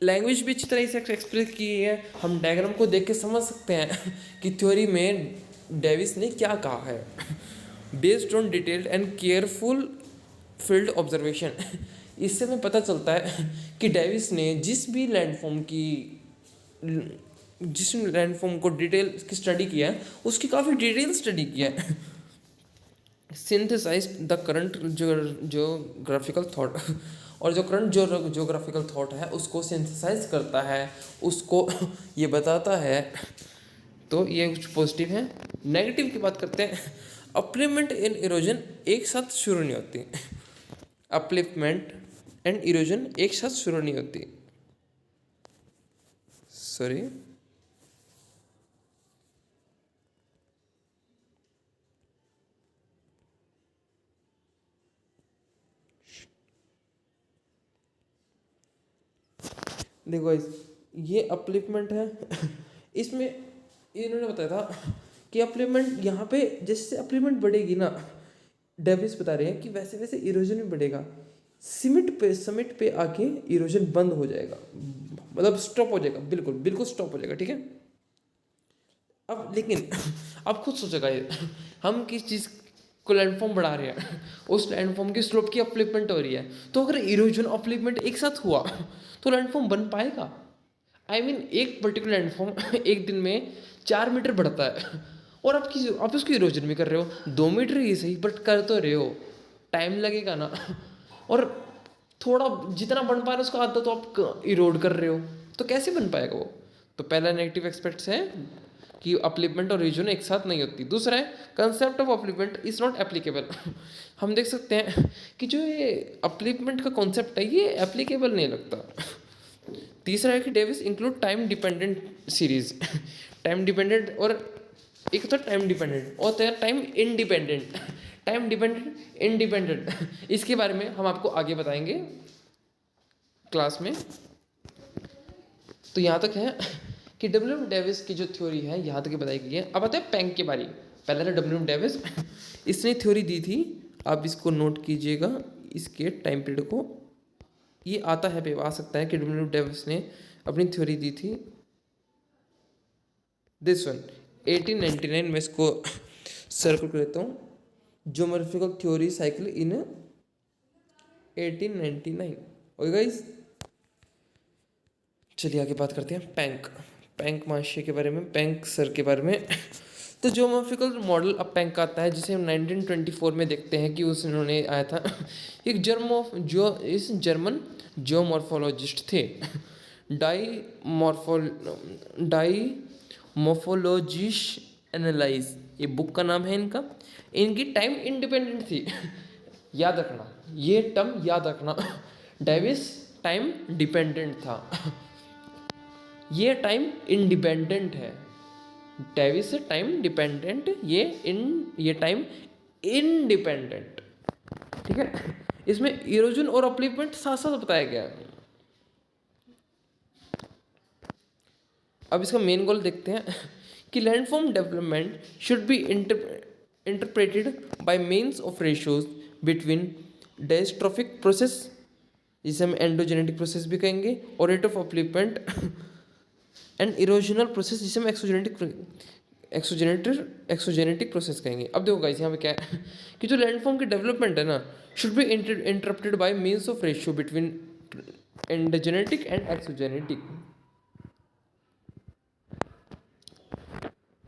Language भी अच्छी तरह से एक्सप्रेस की है, हम डायग्राम को देख के समझ सकते हैं कि थ्योरी में डेविस ने क्या कहा है। Based on detailed and careful field observation, इससे हमें पता चलता है कि डेविस ने जिस लैंडफॉर्म को डिटेल की स्टडी किया है, उसकी काफ़ी डिटेल स्टडी किया है। Synthesise the current geographical thought, और जो करंट जोग्राफिकल थॉट है उसको सिंथेसाइज करता है, उसको ये बताता है। तो ये कुछ पॉजिटिव है। नेगेटिव की बात करते हैं, अपलिफ्टमेंट एंड इरोजन एक साथ शुरू नहीं होती। अपलिफ्टमेंट एंड इरोजन एक साथ शुरू नहीं होती, सॉरी। देखो ये अपलिफ्टमेंट है इसमें इन्होंने बताया था कि अपलिफ्टमेंट यहाँ पे जैसे अपलिफ्टमेंट बढ़ेगी ना, डेविस बता रहे हैं कि वैसे वैसे इरोजन भी बढ़ेगा। समिट पे आके इरोजन बंद हो जाएगा, मतलब स्टॉप हो जाएगा, बिल्कुल स्टॉप हो जाएगा। ठीक है, अब लेकिन अब खुद सोचेगा ये, हम किस चीज़ को लैंडफॉर्म बढ़ा रहे हैं, उस लैंडफॉर्म की स्लोप की अपलिफ्टमेंट हो रही है, तो अगर इरोजन अपलिफ्टमेंट एक साथ हुआ तो लैंडफॉर्म बन पाएगा? एक पर्टिकुलर लैंडफॉर्म एक दिन में 4 मीटर बढ़ता है, और आप उसकी इरोजन भी कर रहे हो 2 मीटर ही सही, बट कर तो रहे हो, टाइम लगेगा ना। और थोड़ा जितना बन पा रहे हो उसका आधा तो आप इरोड कर रहे हो, तो कैसे बन पाएगा वो? तो पहला नेगेटिव एस्पेक्ट्स है कि अपलिफ्टमेंट और इरोजन एक साथ नहीं होती। दूसरा है concept of upliftment is not applicable. हम देख सकते हैं कि जो ये अपलिफ्टमेंट का कॉन्सेप्ट है ये एप्लीकेबल नहीं लगता। तीसरा है कि Davis include time dependent series. Time dependent और एक होता है टाइम डिपेंडेंट और time independent. Time dependent independent इसके बारे में हम आपको आगे बताएंगे क्लास में। तो यहाँ तक है कि WM डेविस की जो थ्योरी है यहाँ तक बताई गई है। अब आते हैं पैंक के बारे में। पहले था WM डेविस, इसने थ्योरी दी थी, आप इसको नोट कीजिएगा, इसके टाइम पीरियड को। ये आता है आ सकता है कि WM डेविस ने अपनी थ्योरी दी थी दिस वन 1899 में इसको सर्कल कर देता हूँ, geometrical theory cycle in 1899। Okay guys, चलिए आगे बात करते हैं पैंक महाशय के बारे में, पैंक सर के बारे में। तो ज्योमेट्रिकल मॉडल अब पैंक का आता है, जिसे हम 1924 में देखते हैं कि उन्होंने आया था। एक जर्मन जियोमॉर्फोलॉजिस्ट थे, डाई एनालाइज, ये बुक का नाम है इनका। इनकी टाइम इंडिपेंडेंट थी। याद रखना, ये टर्म याद रखना, डेविस टाइम डिपेंडेंट था। ये टाइम इंडिपेंडेंट है, डेविस टाइम डिपेंडेंट, ये टाइम इंडिपेंडेंट। ठीक है, इसमें इरोजन और अपलिफ्टमेंट साथ साथ बताया गया है। अब इसका मेन गोल देखते हैं कि landform development should be interpreted bye means of ratios between diastrophic process, जिसे हम एंडोजेनेटिक प्रोसेस भी कहेंगे, और rate of upliftment and erosional process, जिसे हम एक्सोजेनेटिक प्रोसेस कहेंगे। अब देखो गाइस, यहाँ पे क्या है कि जो लैंडफॉर्म की डेवलपमेंट है ना, should be interrupted bye means of ratio between endogenetic and exogenetic.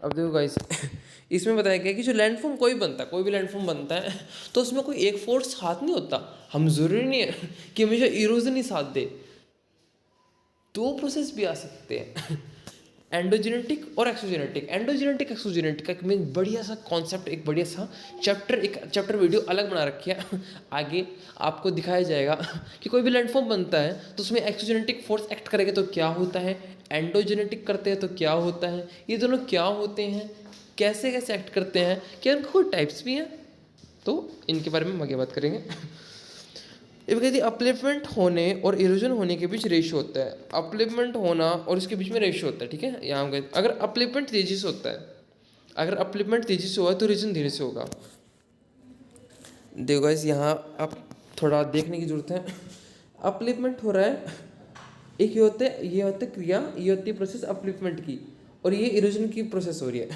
अब देखो गाइस, इसमें बताया गया कि जो लैंडफॉर्म कोई भी लैंडफॉर्म बनता है, तो उसमें कोई एक फोर्स साथ नहीं होता। हम जरूरी नहीं है कि हमेशा इरोजन ही साथ दे, दो प्रोसेस भी आ सकते हैं, एंडोजेनेटिक और एक्सोजेनेटिक। एंडोजेनेटिक एक्सोजेनेटिक का एक बढ़िया सा कॉन्सेप्ट, एक बढ़िया सा चैप्टर वीडियो अलग बना रखी है। आगे आपको दिखाया जाएगा कि कोई भी लैंडफॉर्म बनता है तो उसमें एक्सोजेनेटिक फोर्स एक्ट करेगा तो क्या होता है, एंडोजेनेटिक करते हैं तो क्या होता है, ये दोनों क्या होते हैं, कैसे कैसे एक्ट करते हैं, क्या उनके कोई टाइप्स भी हैं, तो इनके बारे में हम आगे बात करेंगे। ये कहती है अपलिफ्टमेंट होने और इरोजन होने के बीच रेशियो होता है। अपलिफ्टमेंट होना और इसके बीच में रेशियो होता है। ठीक है, यहाँ हम अगर अपलिफ्टमेंट तेजी से होता है, अगर अपलिफ्टमेंट तेजी से हुआ तो इरोजन धीरे से होगा। देखो गाइस, यहाँ आप थोड़ा देखने की जरूरत है। अपलिफ्टमेंट हो रहा है, एक ये होता है क्रिया, ये होती है प्रोसेस अपलिफ्टमेंट की, और ये इरोजन की प्रोसेस हो रही है।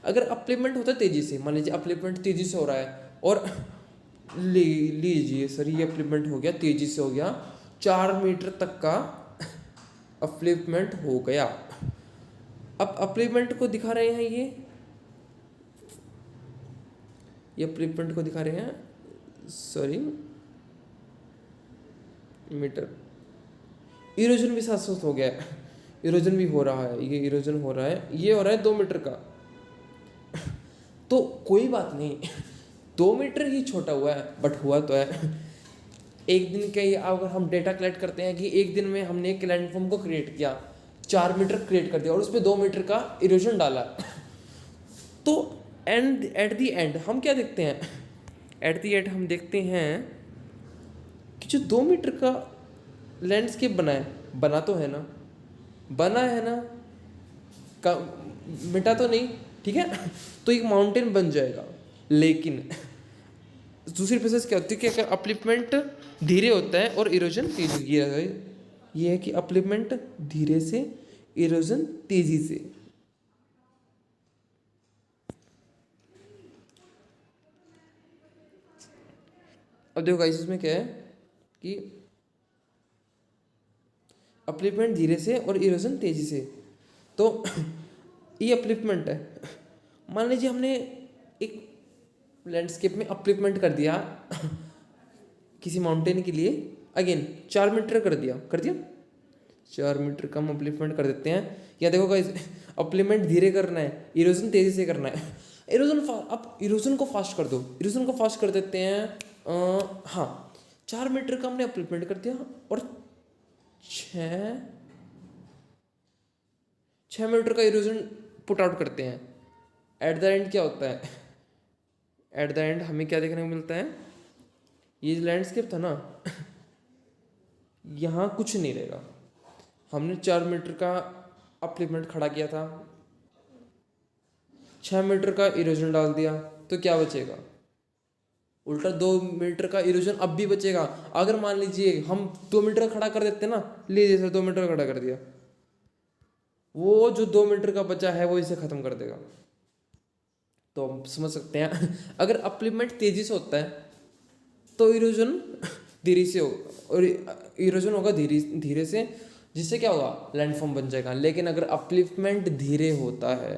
अगर अपलिफ्टमेंट होता है तेजी से, मान लीजिए अपलिफ्टमेंट तेजी से हो रहा है, और लीजिए सर, ये अपलिफ्टमेंट हो गया, तेजी से हो गया, 4 मीटर तक का अपलिफ्टमेंट हो गया। अब अपलिफ्टमेंट को दिखा रहे हैं, ये अपलिफ्टमेंट को दिखा रहे हैं, सॉरी मीटर। इरोजन भी साथ साथ हो गया है, इरोजन भी हो रहा है, ये इरोजन हो रहा है, ये हो रहा है 2 मीटर का। तो कोई बात नहीं, 2 मीटर ही छोटा हुआ है, बट हुआ तो है। एक दिन के, अगर हम डेटा कलेक्ट करते हैं कि एक दिन में हमने एक लैंडफॉर्म को क्रिएट किया, 4 मीटर क्रिएट कर दिया और उस पर 2 मीटर का इरोजन डाला, तो एट द एंड हम क्या देखते हैं, एट द एंड हम देखते हैं कि जो 2 मीटर का लैंडस्केप बना तो है ना, बना है ना, मिटा तो नहीं, ठीक है। तो एक माउंटेन बन जाएगा। लेकिन दूसरी प्रोसेस क्या होती है कि अगर अपलिफ्टमेंट धीरे होता है और इरोजन तेजी, ये है कि अपलिफ्टमेंट धीरे से, इरोजन तेजी से। अब देखो गाइस, इसमें क्या है कि अपलिफ्टमेंट धीरे से और इरोजन तेजी से, तो ये अपलिफ्टमेंट है। मान लीजिए हमने एक लैंडस्केप में अपलिफ्टमेंट कर दिया किसी माउंटेन के लिए, अगेन 4 मीटर कर दिया 4 मीटर का हम अपलिफ्टमेंट कर देते हैं। या देखो गाइस, अपलिफ्टमेंट धीरे करना है, इरोजन तेजी से करना है। अब इरोजन को फास्ट कर दो, इरोजन को फास्ट कर देते हैं। हाँ, 4 मीटर का हमने अपलिफ्टमेंट कर दिया और 6 मीटर का इरोजन पुट आउट करते हैं। एट द एंड क्या होता है, एट द एंड हमें क्या देखने को मिलता है, ये लैंडस्केप था ना, यहाँ कुछ नहीं रहेगा। हमने 4 मीटर का अपलिफ्टमेंट खड़ा किया था, 6 मीटर का इरोजन डाल दिया, तो क्या बचेगा, उल्टा 2 मीटर का इरोजन अब भी बचेगा। अगर मान लीजिए हम 2 मीटर खड़ा कर देते ना, लीजिए सर 2 मीटर खड़ा कर दिया, वो जो 2 मीटर का बचा है वो इसे ख़त्म कर देगा। तो हम समझ सकते हैं अगर अपलिपमेंट तेज़ी से होता है तो इरोजन धीरे से होगा, और इरोजन होगा धीरे धीरे से, जिससे क्या होगा, लैंडफॉर्म बन जाएगा। लेकिन अगर अपलिफ्टमेंट धीरे होता है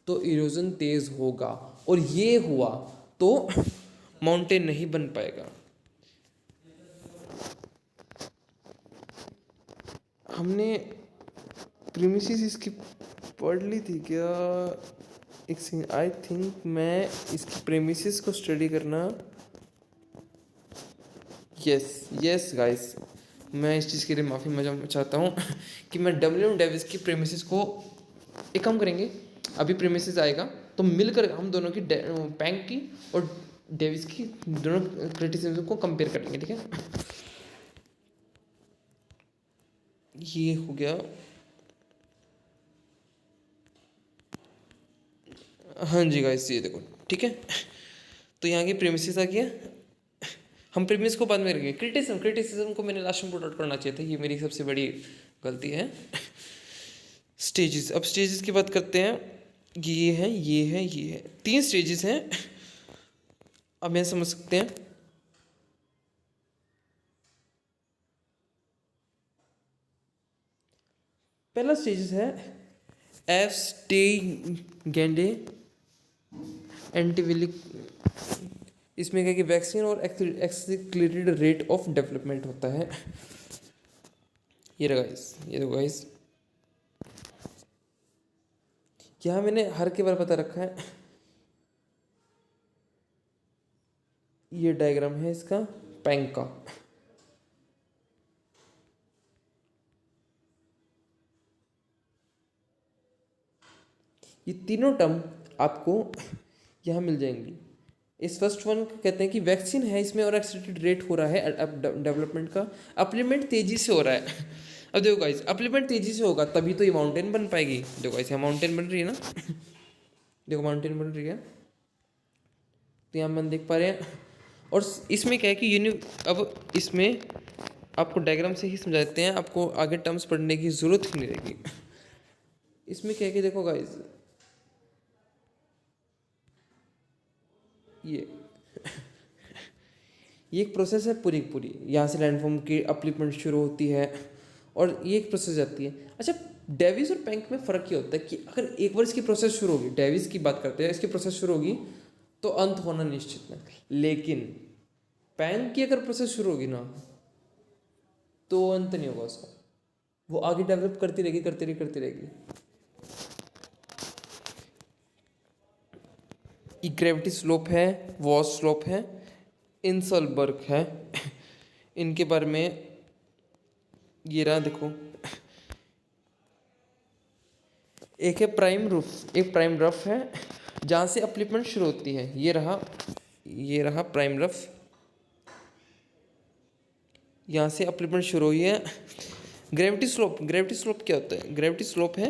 तो इरोजन तेज होगा, और ये हुआ तो माउंटेन नहीं बन पाएगा। हमने प्रीमिसेस इसकी पढ़ ली थी क्या? एक सेकंड, आई थिंक मैं इसकी प्रीमिसेस को स्टडी करना, यस यस गाइस, मैं इस चीज़ के लिए माफ़ी मैं चाहता हूँ कि मैं डब्ल्यू डेविस की प्रेमिसेस को, एक काम करेंगे, अभी प्रेमिसेस आएगा तो मिलकर हम दोनों की, पैंक की और डेविस की दोनों क्रिटिसिज्म को कंपेयर करेंगे, ठीक है? ये हो गया। हाँ जी गाइस, ये देखो, ठीक है। तो यहाँ की प्रेमिसेस आ गया, हम प्रीमियस को बाद में रखेंगे। क्रिटिसिज्म को मैंने लास्ट में पुट आउट करना चाहिए था, ये मेरी सबसे बड़ी गलती है। स्टेजेस, अब स्टेजेस की बात करते हैं। ये है, ये है, ये है, 3 स्टेजेस हैं। अब यह समझ सकते हैं। पहला स्टेजेस है एब्स्टेगेंडे एंटीविलिक। इसमें क्या कि वैक्सीन और एक्सीलरेटेड रेट ऑफ डेवलपमेंट होता है। ये रहा गाइस, ये देखो गाइस, यहाँ मैंने हर के बारे बता रखा है। ये डायग्राम है इसका, पैंक का। ये तीनों टर्म आपको यहाँ मिल जाएंगी। इस फर्स्ट वन कहते हैं कि वैक्सीन है इसमें और एक्सीलरेटेड रेट हो रहा है डेवलपमेंट का, अपलिमेंट तेजी से हो रहा है। अब देखो गाइस, अपलिमेंट तेजी से होगा तभी तो ये माउंटेन बन पाएगी। देखो गाइस, यहाँ माउंटेन बन रही है ना देखो माउंटेन बन रही है, तो यहाँ हम देख पा रहे हैं। और इसमें क्या है कि अब इसमें आपको डायग्राम से ही समझा देते हैं, आपको आगे टर्म्स पढ़ने की ज़रूरत ही नहीं रहेगी। इसमें क्या है कि देखो गाइस, ये ये एक प्रोसेस है पूरी की पूरी। यहाँ से लैंडफॉर्म की अपलिपमेंट शुरू होती है और ये एक प्रोसेस जाती है। अच्छा, डेविस और पैंक में फ़र्क ये होता है कि अगर एक बार इसकी प्रोसेस शुरू होगी, डेविस की बात करते हैं, इसकी प्रोसेस शुरू होगी तो अंत होना निश्चित है। लेकिन पैंक की अगर प्रोसेस शुरू होगी ना तो अंत नहीं होगा उसका, वो आगे डेवलप करती रहेगी, करती रहेगी, करती रहेगी। ग्रेविटी स्लोप है, वॉस स्लोप है, इंसलबर्ग है। इनके बारे में ये रहा, देखो, एक है प्राइम रूफ, एक प्राइम रफ है जहाँ से अपलिपमेंट शुरू होती है। ये रहा प्राइम रफ, यहाँ से अपलिपमेंट शुरू हुई है। ग्रेविटी स्लोप, ग्रेविटी स्लोप क्या होता है? ग्रेविटी स्लोप है,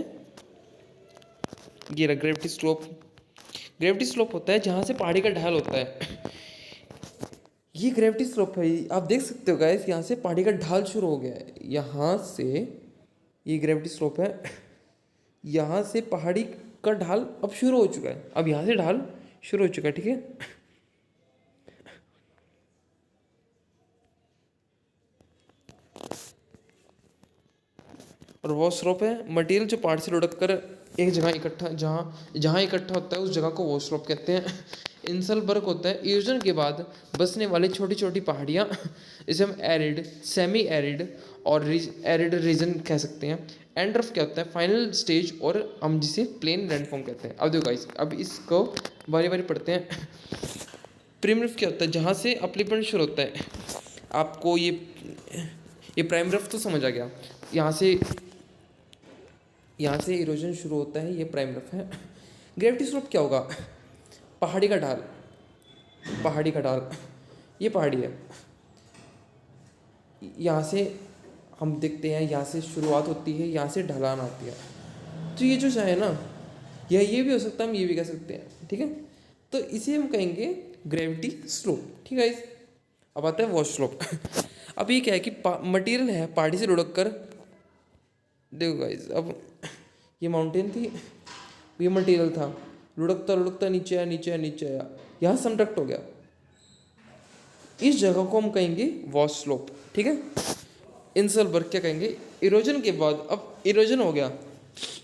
ये रहा ग्रेविटी स्लोप। ग्रेविटी स्लोप होता है जहाँ से पहाड़ी का ढाल होता है। ये ग्रेविटी स्लोप है, आप देख सकते हो गाइस, यहाँ से पहाड़ी का ढाल शुरू हो गया है। यहाँ से ये ग्रेविटी स्लोप है, यहाँ से पहाड़ी का ढाल अब शुरू हो चुका है। अब यहाँ से ढाल शुरू हो चुका है, ठीक है। और वो स्लोप है, मटेरियल जो पहाड़ से लुढ़क कर एक जगह इकट्ठा, जहाँ इकट्ठा होता है उस जगह को वो स्लोप कहते हैं। इंसलबर्ग होता है इरोजन के बाद बसने वाली छोटी छोटी पहाड़ियाँ, इसे हम एरिड, सेमी एरिड और एरिड रीजन कह सकते हैं। एंड्रफ क्या होता है? फाइनल स्टेज, और हम जिसे प्लेन लैंडफॉर्म कहते हैं। अब देखो गाइस, अब इसको बारी बारी पढ़ते हैं। प्रिमिटिव क्या होता है? जहाँ से अपलिपमेंट शुरू होता है। आपको ये प्राइम रफ तो समझ आ गया। यहाँ से इरोजन शुरू होता है, ये प्राइम रफ है। ग्रेविटी स्लोप क्या होगा? पहाड़ी का ढाल, पहाड़ी का ढाल, ये पहाड़ी है। यहाँ से हम देखते हैं, यहाँ से शुरुआत होती है, यहाँ से ढलान आती है। तो ये जो चाहे ना, ये भी हो सकता है, हम ये भी कह सकते हैं, ठीक है। तो इसे हम कहेंगे ग्रेविटी स्लोप, ठीक है। अब आता है वॉश स्लोप। अब ये क्या है कि मटेरियल है पहाड़ी से लुढ़क कर, देखो गाइस, अब ये माउंटेन थी, ये मटेरियल था, लुढ़कता लुढ़कता नीचे आया, नीचे आया, नीचे आया, यहाँ सबडक्ट हो गया। इस जगह को हम कहेंगे वॉश स्लोप, ठीक है। इनसल वर्क क्या कहेंगे, इरोजन के बाद, अब इरोजन हो गया,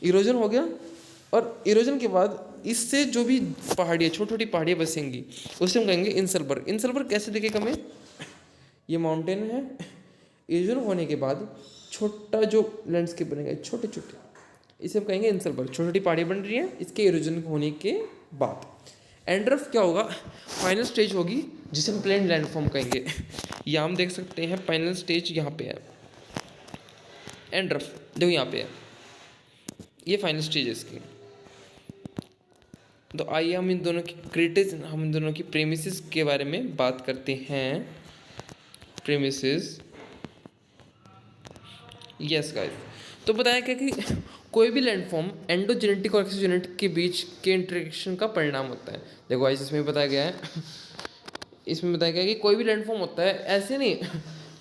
इरोजन हो गया, और इरोजन के बाद इससे जो भी पहाड़ियाँ, छोटी छोटी पहाड़ियाँ बसेंगी, उसे हम कहेंगे इनसल वर्क। इनसल वर्क कैसे दिखेगा हमें, ये माउंटेन है, इरोजन होने के बाद छोटा जो लैंडस्केप बनेगा, छोटे छोटे, इसे हम कहेंगे इनसल वर्क। छोटी छोटी पहाड़ियाँ बन रही हैं इसके इरोजन होने के बाद। एंड्रफ क्या होगा, फाइनल स्टेज होगी जिसे हम प्लेन लैंडफॉर्म कहेंगे। यहाँ हम देख सकते हैं फाइनल स्टेज यहाँ पे है, एंड्रफ देखो यहाँ पे है, ये फाइनल स्टेज है इसकी। तो आइए हम इन दोनों की प्रेमिसेस के बारे में बात करते हैं। प्रेमिसेस, यस गाइस, तो बताया क्या कि कोई भी लैंडफॉर्म एंडोजेनेटिक और एक्सोजेनेटिक के बीच के इंटरेक्शन का परिणाम होता है। देखो गाइस, इसमें बताया गया है, इसमें बताया गया है कि कोई भी लैंडफॉर्म होता है, ऐसे नहीं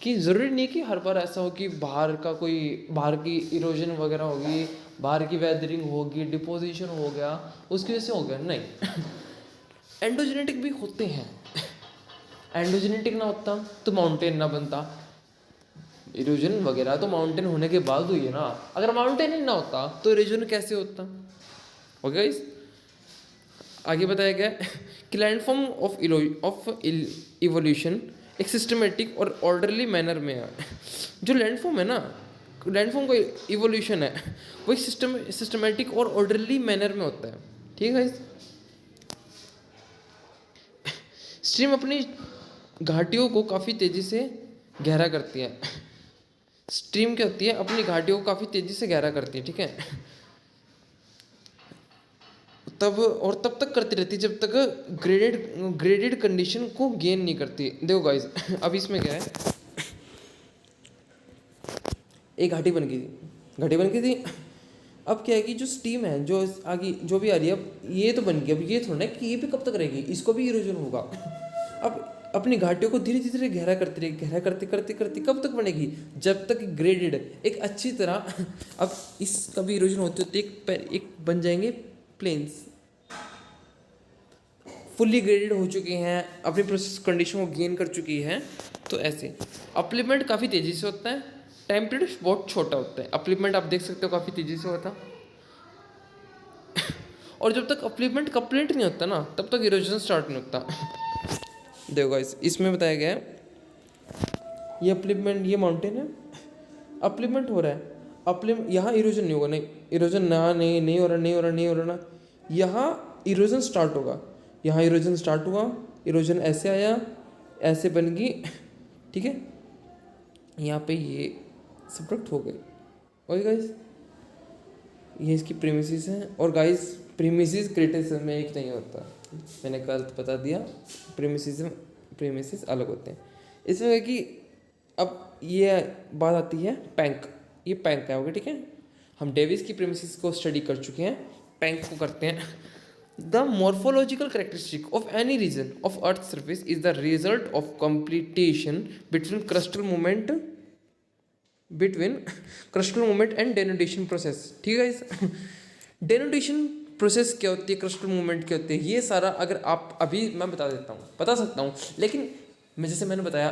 कि ज़रूरी नहीं कि हर बार ऐसा हो कि बाहर की इरोजन वगैरह होगी, बाहर की वेदरिंग होगी, डिपोजिशन हो गया, उसकी वजह से हो गया, नहीं। एंडोजेनेटिक भी होते हैं। एंडोजेनेटिक ना होता तो माउंटेन ना बनता, इरोजन वगैरह तो माउंटेन होने के बाद हुई है ना। अगर माउंटेन ही ना होता तो इरोजन कैसे होता, ओके गाइस। आगे बताया गया कि लैंडफॉर्म ऑफ इवोल्यूशन एक सिस्टमेटिक और ऑर्डरली मैनर में है। जो लैंडफॉर्म है ना, लैंडफॉर्म का इवोल्यूशन है वो एक सिस्टमेटिक और ऑर्डरली मैनर में होता है, ठीक है। स्ट्रीम अपनी घाटियों को काफ़ी तेज़ी से गहरा करती है। स्ट्रीम क्या होती है, अपनी घाटियों को काफ़ी तेज़ी से गहरा करती है, ठीक है। तब तक करती रहती है जब तक ग्रेडेड कंडीशन को गेन नहीं करती। देखो गाइस, अब इसमें क्या है, एक घाटी बन गई थी। अब क्या है कि जो स्टीम है, जो आगे जो भी आ रही है, अब ये तो बन गई, अब ये थोड़ा ना कि ये भी कब तक रहेगी, इसको भी इरोजन होगा। अब अपनी घाटियों को धीरे धीरे गहरा करती रहेगी, गहरा करते करते करते कब तक बनेगी, जब तक ग्रेडेड एक अच्छी तरह, अब इसका भी इरोजन होते होते एक बन जाएंगे प्लेन्स, फुल्ली ग्रेडेड हो चुके हैं, अपनी प्रोसेस कंडीशन को गेन कर चुकी है। तो ऐसे अपलिपमेंट काफ़ी तेज़ी से होता है, टाइम पीरियड बहुत छोटा होता है। अपलिपमेंट आप देख सकते हो काफ़ी तेज़ी से होता और जब तक अपलिपमेंट कंप्लीट नहीं होता ना, तब तक इरोजन स्टार्ट नहीं होता। देखो गाइस, इसमें बताया गया है, ये अपलिपमेंट, ये माउंटेन है, अपलिपमेंट हो रहा है, यहाँ इरोजन नहीं होगा, नहीं इरोजन ना, नहीं हो रहा ना, यहाँ इरोजन स्टार्ट होगा, यहाँ इरोजन स्टार्ट हुआ, इरोजन ऐसे आया, ऐसे बन गई, ठीक है। यहाँ पे ये सब्ट्रैक्ट हो गए, ओके गाइस, ये इसकी प्रीमिसेस हैं। और गाइस, प्रीमिसेस क्रिटिसिज्म में एक नहीं होता, मैंने कल बता दिया, प्रीमिसेस अलग होते हैं। इसमें है कि अब ये बात आती है पैंक, ये पैंक है, ओके, ठीक है। हम डेविस की प्रीमिसेस को स्टडी कर चुके हैं, पैंक को करते हैं। The morphological characteristic of any region of Earth's surface is the result of completion between crustal movement and denudation process, ठीक है इस denudation प्रोसेस क्या होती है, क्रिस्टल मूवमेंट क्या होती है, ये सारा अगर आप अभी मैं बता सकता हूँ, लेकिन जैसे मैंने बताया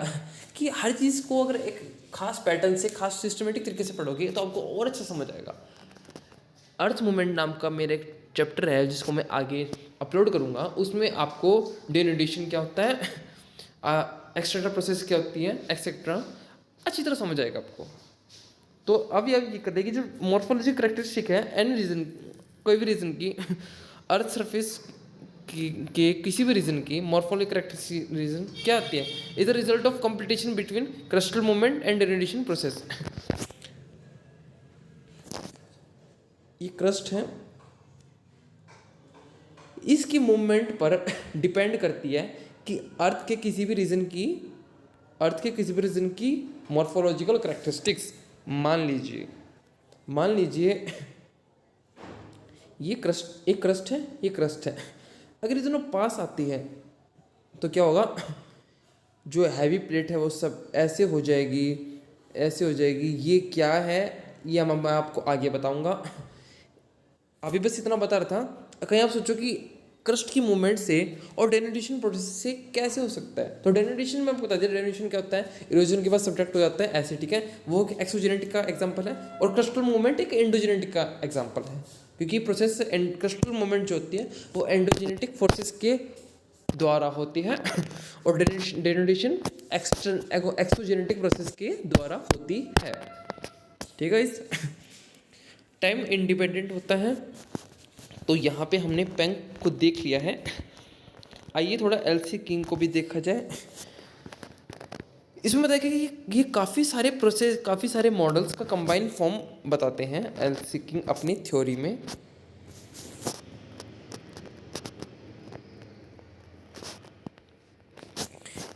कि हर चीज़ को अगर एक खास पैटर्न से, खास सिस्टमेटिक तरीके से पढ़ोगे तो आपको और अच्छा समझ आएगा। अर्थ मूवमेंट नाम का मेरा एक चैप्टर है जिसको मैं आगे अपलोड करूँगा, उसमें आपको डेनुडेशन क्या होता है, एक्सट्रा प्रोसेस क्या होती है, एक्सेट्रा अच्छी तरह समझ आएगा आपको। तो अब ये कर देगी, जो मॉर्फोलॉजी करेक्टरिस्टिक है एनी रीजन, कोई भी रीजन की, अर्थ सरफेस के किसी भी रीजन की मॉर्फोलॉजी करेक्टरिस्टिक रीजन क्या आती है, is the result of competition between crystal movement and denudation process. ये क्रस्ट है, इसकी मूवमेंट पर डिपेंड करती है कि अर्थ के किसी भी रीजन की मॉर्फोलॉजिकल करेक्टरिस्टिक्स। मान लीजिए ये क्रस्ट है, अगर ये दोनों पास आती है तो क्या होगा, जो हैवी प्लेट है वो सब ऐसे हो जाएगी। ये क्या है, ये मैं आपको आगे बताऊंगा। अभी बस इतना बता रहा था। कहीं आप सोचो कि क्रस्ट की मूवमेंट से और डेनुडेशन प्रोसेस से कैसे हो सकता है, तो डेनुडेशन में आपको बता दिया डेनुडेशन क्या होता है, इरोजन के बाद सब्ट्रैक्ट हो जाता है ऐसे, ठीक है, वो एक एक्सोजेनेटिक का एग्जांपल है, और क्रस्टल मूवमेंट एक एंडोजेनेटिक का एग्जांपल है, क्योंकि प्रोसेस क्रस्टल मूवमेंट जो होती है वो एंडोजेनेटिक फोर्सेस के द्वारा होती है और डेनुडेशन एक्सोजेनेटिक प्रोसेस के द्वारा होती है, ठीक है। इस टाइम इंडिपेंडेंट होता है। तो यहाँ पे हमने पेंग को देख लिया है। आइए थोड़ा एलसी किंग को भी देखा जाए। इसमें बताया कि ये काफ़ी सारे प्रोसेस, काफ़ी सारे मॉडल्स का कंबाइन फॉर्म बताते हैं एलसी किंग अपनी थ्योरी में।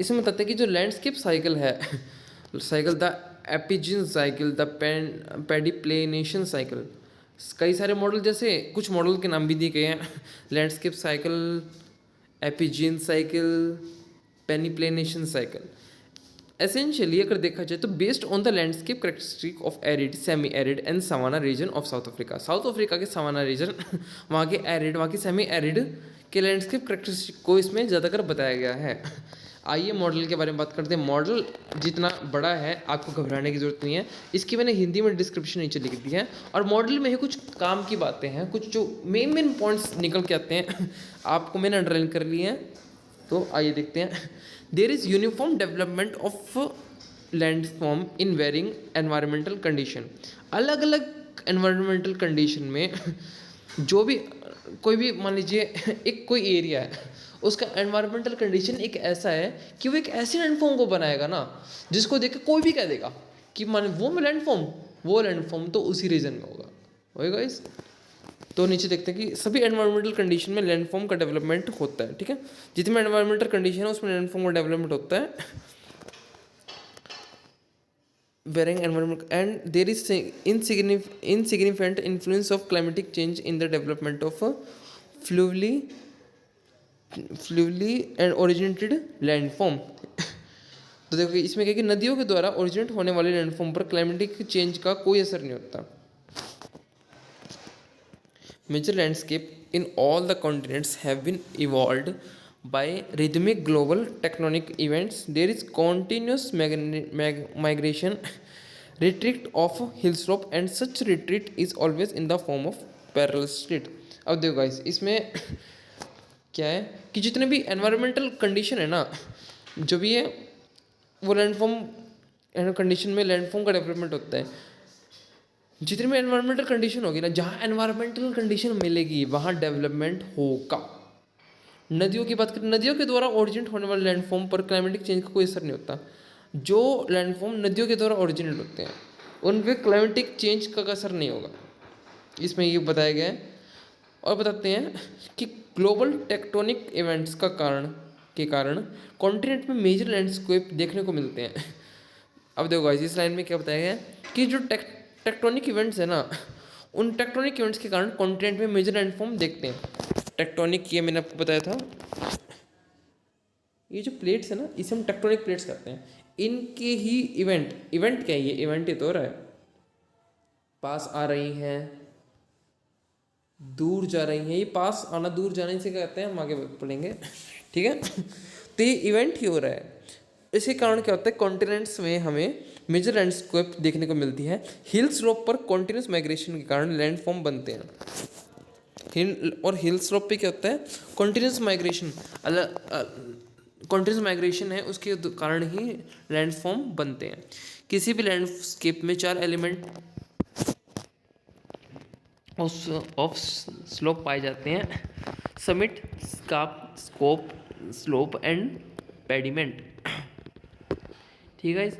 इसमें बताते हैं कि जो लैंडस्केप साइकिल है, cycle the epigene cycle, the pediplanation cycle, कई सारे मॉडल, जैसे कुछ मॉडल के नाम भी दिए गए हैं, landscape cycle, epigene cycle, peneplanation cycle. Essentially अगर देखा जाए तो based on the landscape characteristic of arid, semi arid and savanna region of South Africa. South Africa के सवाना रीजन, वहाँ के एरिड, वहाँ के सेमी एरिड के लैंडस्केप करेक्टरिस्टिक को इसमें ज़्यादातर बताया गया है। आइए मॉडल के बारे में बात करते हैं। मॉडल जितना बड़ा है आपको घबराने की जरूरत नहीं है, इसकी मैंने हिंदी में डिस्क्रिप्शन नीचे लिख दी है, और मॉडल में ही कुछ काम की बातें हैं, कुछ जो मेन पॉइंट्स निकल के आते हैं आपको मैंने अंडरलाइन कर लिए हैं। तो आइए देखते हैं। There is uniform development of landform in varying environmental condition. अलग अलग एनवायरमेंटल कंडीशन में जो भी कोई भी मान लीजिए एक कोई एरिया है, उसका एनवायरमेंटल कंडीशन एक ऐसा है कि वो एक ऐसे लैंडफॉर्म को बनाएगा ना जिसको देख के कोई भी कह देगा कि मान वो लैंडफॉर्म तो उसी रीजन में होगा इस। तो नीचे देखते हैं कि सभी एनवायरमेंटल कंडीशन में लैंडफॉर्म का डेवलपमेंट होता है, ठीक है। जितने एनवायरमेंटल कंडीशन है उसमें लैंडफॉर्म का डेवलपमेंट होता है। varying environment and there is insignificant influence of climatic change in the development of a fluidly and originated landform। तो देखो इसमें क्या कि नदियों के द्वारा ओरिजिनेट होने वाले लैंडफॉर्म पर क्लाइमेटिक चेंज का कोई असर नहीं होता। Major landscape in all the continents have been evolved by rhythmic global tectonic events. There is continuous migration retreat of hill slope and such retreat is always in the form of parallel slit। अब देखो गाइस इसमें क्या है कि जितने भी एनवायरमेंटल कंडीशन है ना, जो भी है वो लैंडफॉर्म कंडीशन में लैंडफॉर्म का डेवलपमेंट होता है। जितने भी एनवायरमेंटल कंडीशन होगी ना, जहाँ एनवायरमेंटल कंडीशन मिलेगी वहाँ डेवलपमेंट होगा। नदियों की बात करें, नदियों के द्वारा ओरिजिनेट होने वाले लैंडफॉर्म पर क्लाइमेटिक चेंज का कोई असर नहीं होता। जो लैंडफॉर्म नदियों के द्वारा ओरिजिनेट होते हैं उन पर क्लाइमेटिक चेंज का असर नहीं होगा, इसमें ये बताया गया है। और बताते हैं कि ग्लोबल टेक्टोनिक इवेंट्स के कारण कॉन्टिनेंट में मेजर लैंडस्केप देखने को मिलते हैं। अब देखो गाइस इस लाइन में क्या बताया गया है कि जो टेक्टोनिक इवेंट्स है ना, उन टेक्टोनिक इवेंट्स के कारण कॉन्टिनेंट में मेजर लैंडफॉर्म देखते हैं। टेक्टोनिक ये मैंने आपको बताया था, ये जो प्लेट्स है ना इसे हम टेक्टोनिक प्लेट्स कहते हैं। इनके ही इवेंट क्या है, ये इवेंट ही तो हो रहा है, पास आ रही हैं, दूर जा रही हैं। ये पास आना दूर जाने से कहते हैं, हम आगे पढ़ेंगे, ठीक है। तो ये इवेंट ही हो रहा है। इसके कारण क्या होता है, कॉन्टिनेंट्स में हमें मेजर लैंडस्केप देखने को मिलती है। हिल स्लोप पर कॉन्टिन्यूस माइग्रेशन के कारण लैंडफॉर्म बनते हैं। और हिल स्लोप पे क्या होता है, कॉन्टिन्यूस माइग्रेशन, कॉन्टिन्यूस माइग्रेशन है उसके कारण ही लैंडफॉर्म बनते हैं। किसी भी लैंडस्केप में 4 एलिमेंट ऑफ स्लोप पाए जाते हैं, summit, scarp, scope, slope and pediment, ठीक है।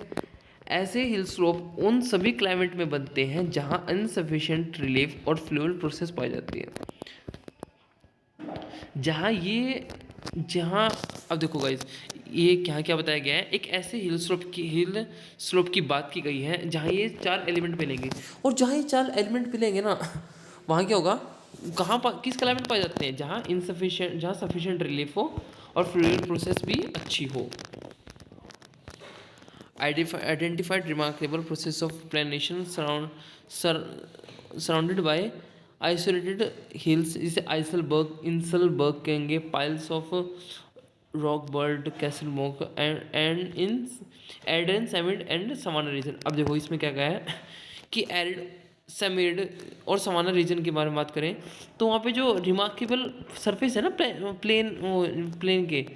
ऐसे हिल स्लोप उन सभी क्लाइमेट में बनते हैं जहां इनसफिशिएंट रिलीफ और फ्लूइड प्रोसेस पाई जाती है। जहाँ अब देखो गाइस ये क्या बताया गया है, एक ऐसे हिल स्लोप की बात की गई है जहाँ ये 4 एलिमेंट मिलेंगे, और जहाँ ये 4 एलिमेंट मिलेंगे ना वहाँ क्या होगा, किस क्लाइमेट पाए जाते हैं, जहाँ सफिशिएंट रिलीफ हो और फ्लूइड प्रोसेस भी अच्छी हो। Identified remarkable process of planation surrounded by isolated hills जिसे इंसलबर्ग कहेंगे, piles of rock bird castle mock and in arid semiarid and savanna region. अब देखो इसमें क्या कहा है कि एरिड सेमिड और सवाना रीजन के बारे में बात करें तो वहाँ पे जो रिमार्केबल सरफेस है ना प्लेन के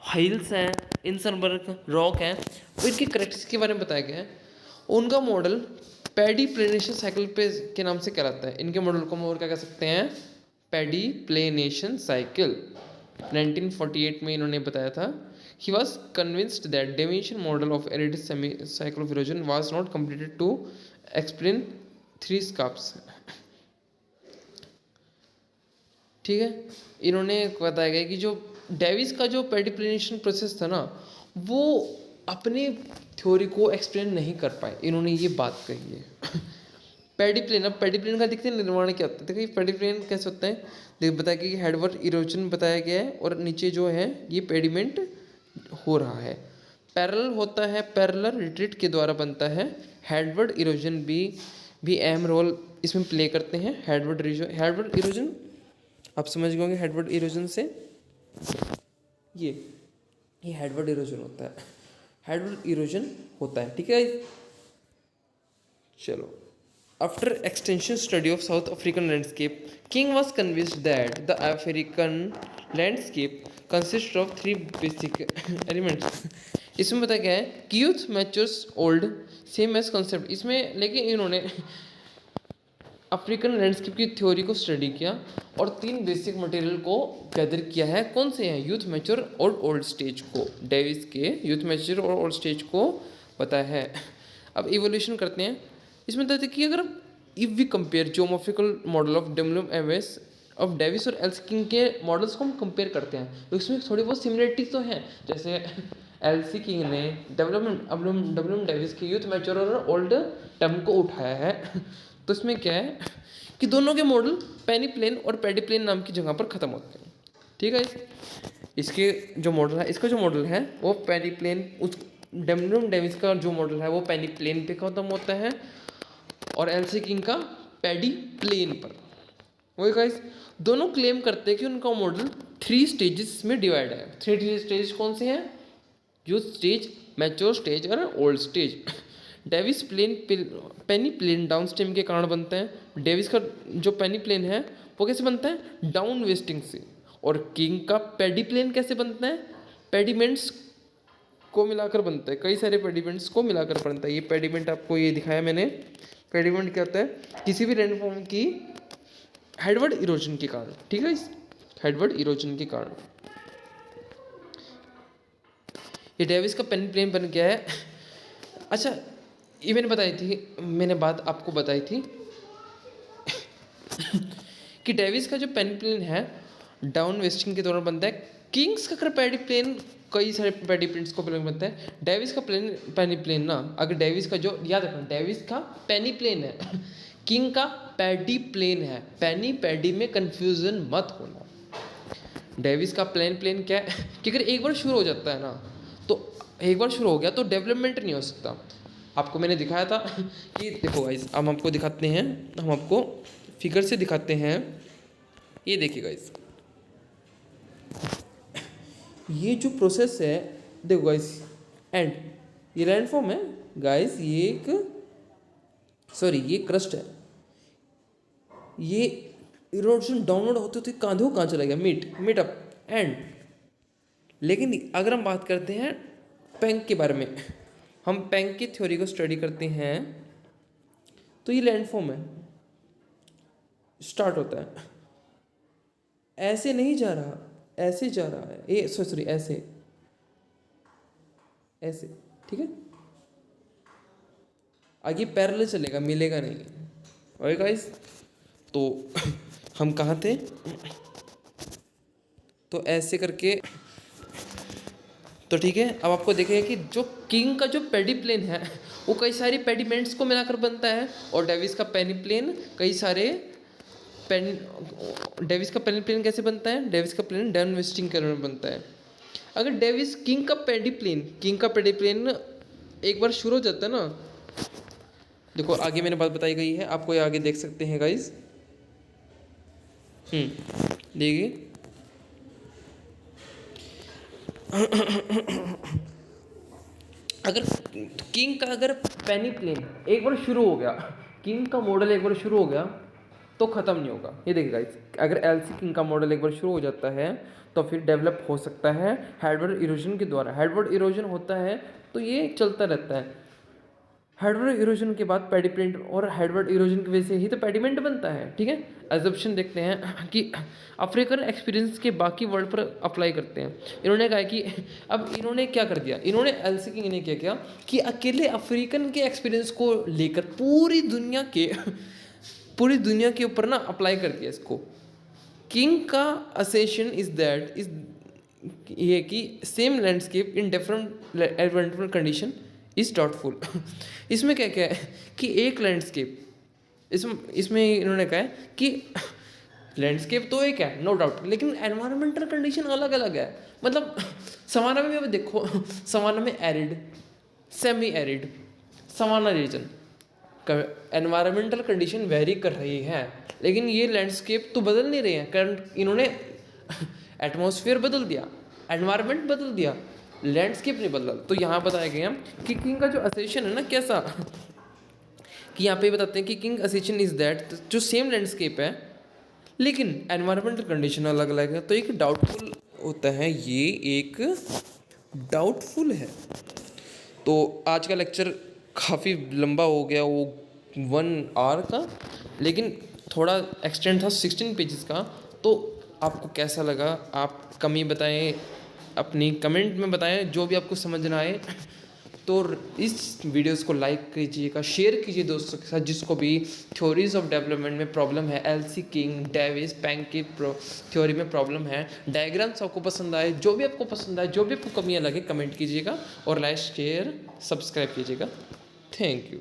हिल्स हैं, इंसलबर्ग रॉक है, वो इनके करेक्टरिस्टिक्स के बारे में बताया गया है। उनका मॉडल पैडी प्लेनेशन साइकिल पे के नाम से कहलाता है। इनके मॉडल को हम और क्या कह सकते हैं, पैडी प्लेनेशन साइकिल। 1948 में इन्होंने बताया था। He was convinced that deviation model of arid semi cycle of erosion was not completed to explain three scarps. ठीक है, इन्होंने बताया गया कि जो डेविस का जो पैडी प्लेनेशन प्रोसेस था ना, वो अपने थ्योरी को एक्सप्लेन नहीं कर पाए। इन्होंने ये बात कही है। पैडी प्लेन, अब पैडी प्लेन का देखते हैं निर्माण क्या होता है। देखिए पैडी प्लेन कैसे होता है, देख बताया कि हेडवर्ड इरोजन बताया गया है और नीचे जो है ये पेडिमेंट हो रहा है। पैरेलल होता है, पैरेलल रिट्रीट के द्वारा बनता है। हेडवर्ड इरोजन भी अहम रोल इसमें प्ले करते हैं। हेडवर्ड इरोजन आप समझ गए होंगे। हेडवर्ड इरोजन से ये हेडवर्ड इरोजन होता है, हेडवर्ड इरोजन होता है। ठीक है, चलो। After extensive study of South African landscape, King was convinced that the African landscape consists of three basic elements. इसमें बताया गया है कि youth matures old same age concept. इसमें लेकिन इन्होंने अफ्रीकन लैंडस्केप की थ्योरी को स्टडी किया और तीन बेसिक मटेरियल को गैदर किया है। कौन से हैं, यूथ मैच्योर और ओल्ड स्टेज को। डेविस के यूथ मैच्योर और ओल्ड स्टेज को बताया है। अब इवोल्यूशन करते हैं। इसमें बताते कि अगर if we compare geomorphical model of Davis of Davis और एल्सी किंग के मॉडल्स को हम कंपेयर करते हैं तो इसमें थोड़ी बहुत सिमिलरिटीज तो हैं। जैसे एल्सी किंग ने डब्ल्यू डेविस के यूथ मैच्योर और ओल्ड टर्म को उठाया है। तो इसमें क्या है कि दोनों के मॉडल पेनी प्लेन और पैडी प्लेन नाम की जगह पर ख़त्म होते हैं। ठीक है, इसके जो मॉडल है, इसका जो मॉडल है वो पेनी प्लेन, उस डब्ल्यू डेविस का जो मॉडल है वो पेनी प्लेन पे ख़त्म होता है और एल्सी किंग का पैडी प्लेन पर। वही गाइस, दोनों क्लेम करते हैं कि उनका मॉडल 3 स्टेजेस में डिवाइड है। 3 स्टेज कौन से हैं, यूथ स्टेज, मैच्योर स्टेज और ओल्ड स्टेज। डेविस पेनी प्लेन डाउन स्ट्रीम के कारण बनता है। डेविस का जो पेनी प्लेन है वो कैसे बनता है, डाउन वेस्टिंग से। और किंग का पैडी प्लेन कैसे बनता है, पेडिमेंट्स को मिलाकर बनता है, कई सारे पेडिमेंट्स को मिलाकर बनता है। ये पेडिमेंट आपको ये दिखाया मैंने। पेडिमेंट क्या होता है, किसी भी लैंडफॉर्म की हेडवर्ड इरोजन के कारण। ठीक है, हेडवर्ड इरोजन के कारण ये डेविस का पेनी प्लेन बन गया है। अच्छा, ये मैंने बात आपको बताई थी कि डेविस का जो पेनी प्लेन है डाउन वेस्टिंग के दौरान बनता है। किंग्स का अगर पैडी प्लेन कई सारे पैडी प्लेन्स को प्लेन बनता है। डेविस का पेनी प्लेन ना, अगर डेविस का जो याद रखना, डेविस का पेनी प्लेन है, किंग का पैडी प्लेन है। पेनी पैडी में कंफ्यूजन मत होना। डेविस का प्लेन क्या है कि अगर एक बार शुरू हो जाता है ना, तो एक बार शुरू हो गया तो डेवलपमेंट नहीं हो सकता। आपको मैंने दिखाया था कि देखो गाइस, हम आपको दिखाते हैं, हम आपको फिगर से दिखाते हैं। ये देखिए गाइस, ये जो प्रोसेस है, देखो गाइस, एंड ये लैंडफॉर्म है गाइस, ये क्रस्ट है। ये इरोजन डाउनलोड होते होते कहाँ चला गया, मिड अप एंड। लेकिन अगर हम बात करते हैं पैंक के बारे में, हम पैंक की थ्योरी को स्टडी करते हैं तो ये लैंडफॉर्म है, स्टार्ट होता है, ऐसे नहीं जा रहा, ऐसे जा रहा है, ये सॉरी ऐसे ऐसे। ठीक है, आगे पैरेलल चलेगा, मिलेगा नहीं। और गाइस, तो हम कहाँ थे, तो ऐसे करके। तो ठीक है, अब आपको देखेगा कि जो किंग का जो पैडी प्लेन है वो कई सारी पेडिमेंट्स को मिलाकर बनता है और डेविस का पेनी प्लेन कई सारे डेविस का पेनी प्लेन कैसे बनता है, डेविस का प्लेन डाउन वेस्टिंग के में बनता है। अगर डेविस किंग का पैडी प्लेन एक बार शुरू हो जाता है ना, देखो आगे मैंने बात बताई गई है, आपको ये आगे देख सकते हैं गाइज। देखिए अगर किंग का अगर पेनी प्लेन एक बार शुरू हो गया, किंग का मॉडल एक बार शुरू हो गया तो ख़त्म नहीं होगा। ये देखिए गाइस, अगर एलसी किंग का मॉडल एक बार शुरू हो जाता है तो फिर डेवलप हो सकता है हार्डवेयर इरोजन के द्वारा। हार्डवेयर इरोजन होता है तो ये चलता रहता है। हार्डवेयर इरोजन के बाद पेडिमेंट, और हार्डवेयर इरोजन की वजह से ही तो पेडिमेंट बनता है। ठीक है, एजम्पशन देखते हैं कि अफ्रीकन एक्सपीरियंस के बाकी वर्ल्ड पर अप्लाई करते हैं। इन्होंने कहा कि अब इन्होंने क्या कर दिया, इन्होंने एलसी किंग ने क्या किया कि अकेले अफ्रीकन के एक्सपीरियंस को लेकर पूरी दुनिया के ऊपर ना अप्लाई कर दिया इसको। किंग का असेशन इज दैट इज ये कि same landscape in different environmental condition is doubtful. इसमें क्या क्या है कि एक लैंडस्केप, इसमें इन्होंने कहा है कि लैंडस्केप तो एक है नो डाउट, लेकिन एनवायरमेंटल कंडीशन अलग अलग है। मतलब सवाना में भी देखो, सवाना में arid, semi arid, savanna region environmental condition vary कर रही है, लेकिन ये लैंडस्केप तो बदल नहीं रहे हैं, कारण इन्होंने एटमॉस्फेयर बदल दिया, एनवायरमेंट बदल दिया, लैंडस्केप नहीं बदला। तो यहाँ बताया गया कि किंग का जो असेशन है ना कैसा, कि यहाँ पे बताते हैं कि किंग असेशन इज दैट जो सेम लैंडस्केप है लेकिन एनवायरमेंटल कंडीशन अलग अलग है, तो एक डाउटफुल होता है, ये एक डाउटफुल है। तो आज का लेक्चर काफ़ी लंबा हो गया, वो 1 आवर का, लेकिन थोड़ा एक्सटेंड था 16 पेजेस का। तो आपको कैसा लगा आप कमी बताएं, अपनी कमेंट में बताएं, जो भी आपको समझ ना आए। तो इस वीडियोस को लाइक कीजिएगा, शेयर कीजिए दोस्तों के साथ जिसको भी थ्योरीज ऑफ डेवलपमेंट में प्रॉब्लम है, एलसी किंग, डेविस, पैंक की थ्योरी में प्रॉब्लम है, डायग्राम्स आपको पसंद आए, जो भी आपको पसंद आए, जो भी आपको कमियाँ लगे कमेंट कीजिएगा, और लाइक शेयर सब्सक्राइब कीजिएगा। Thank you.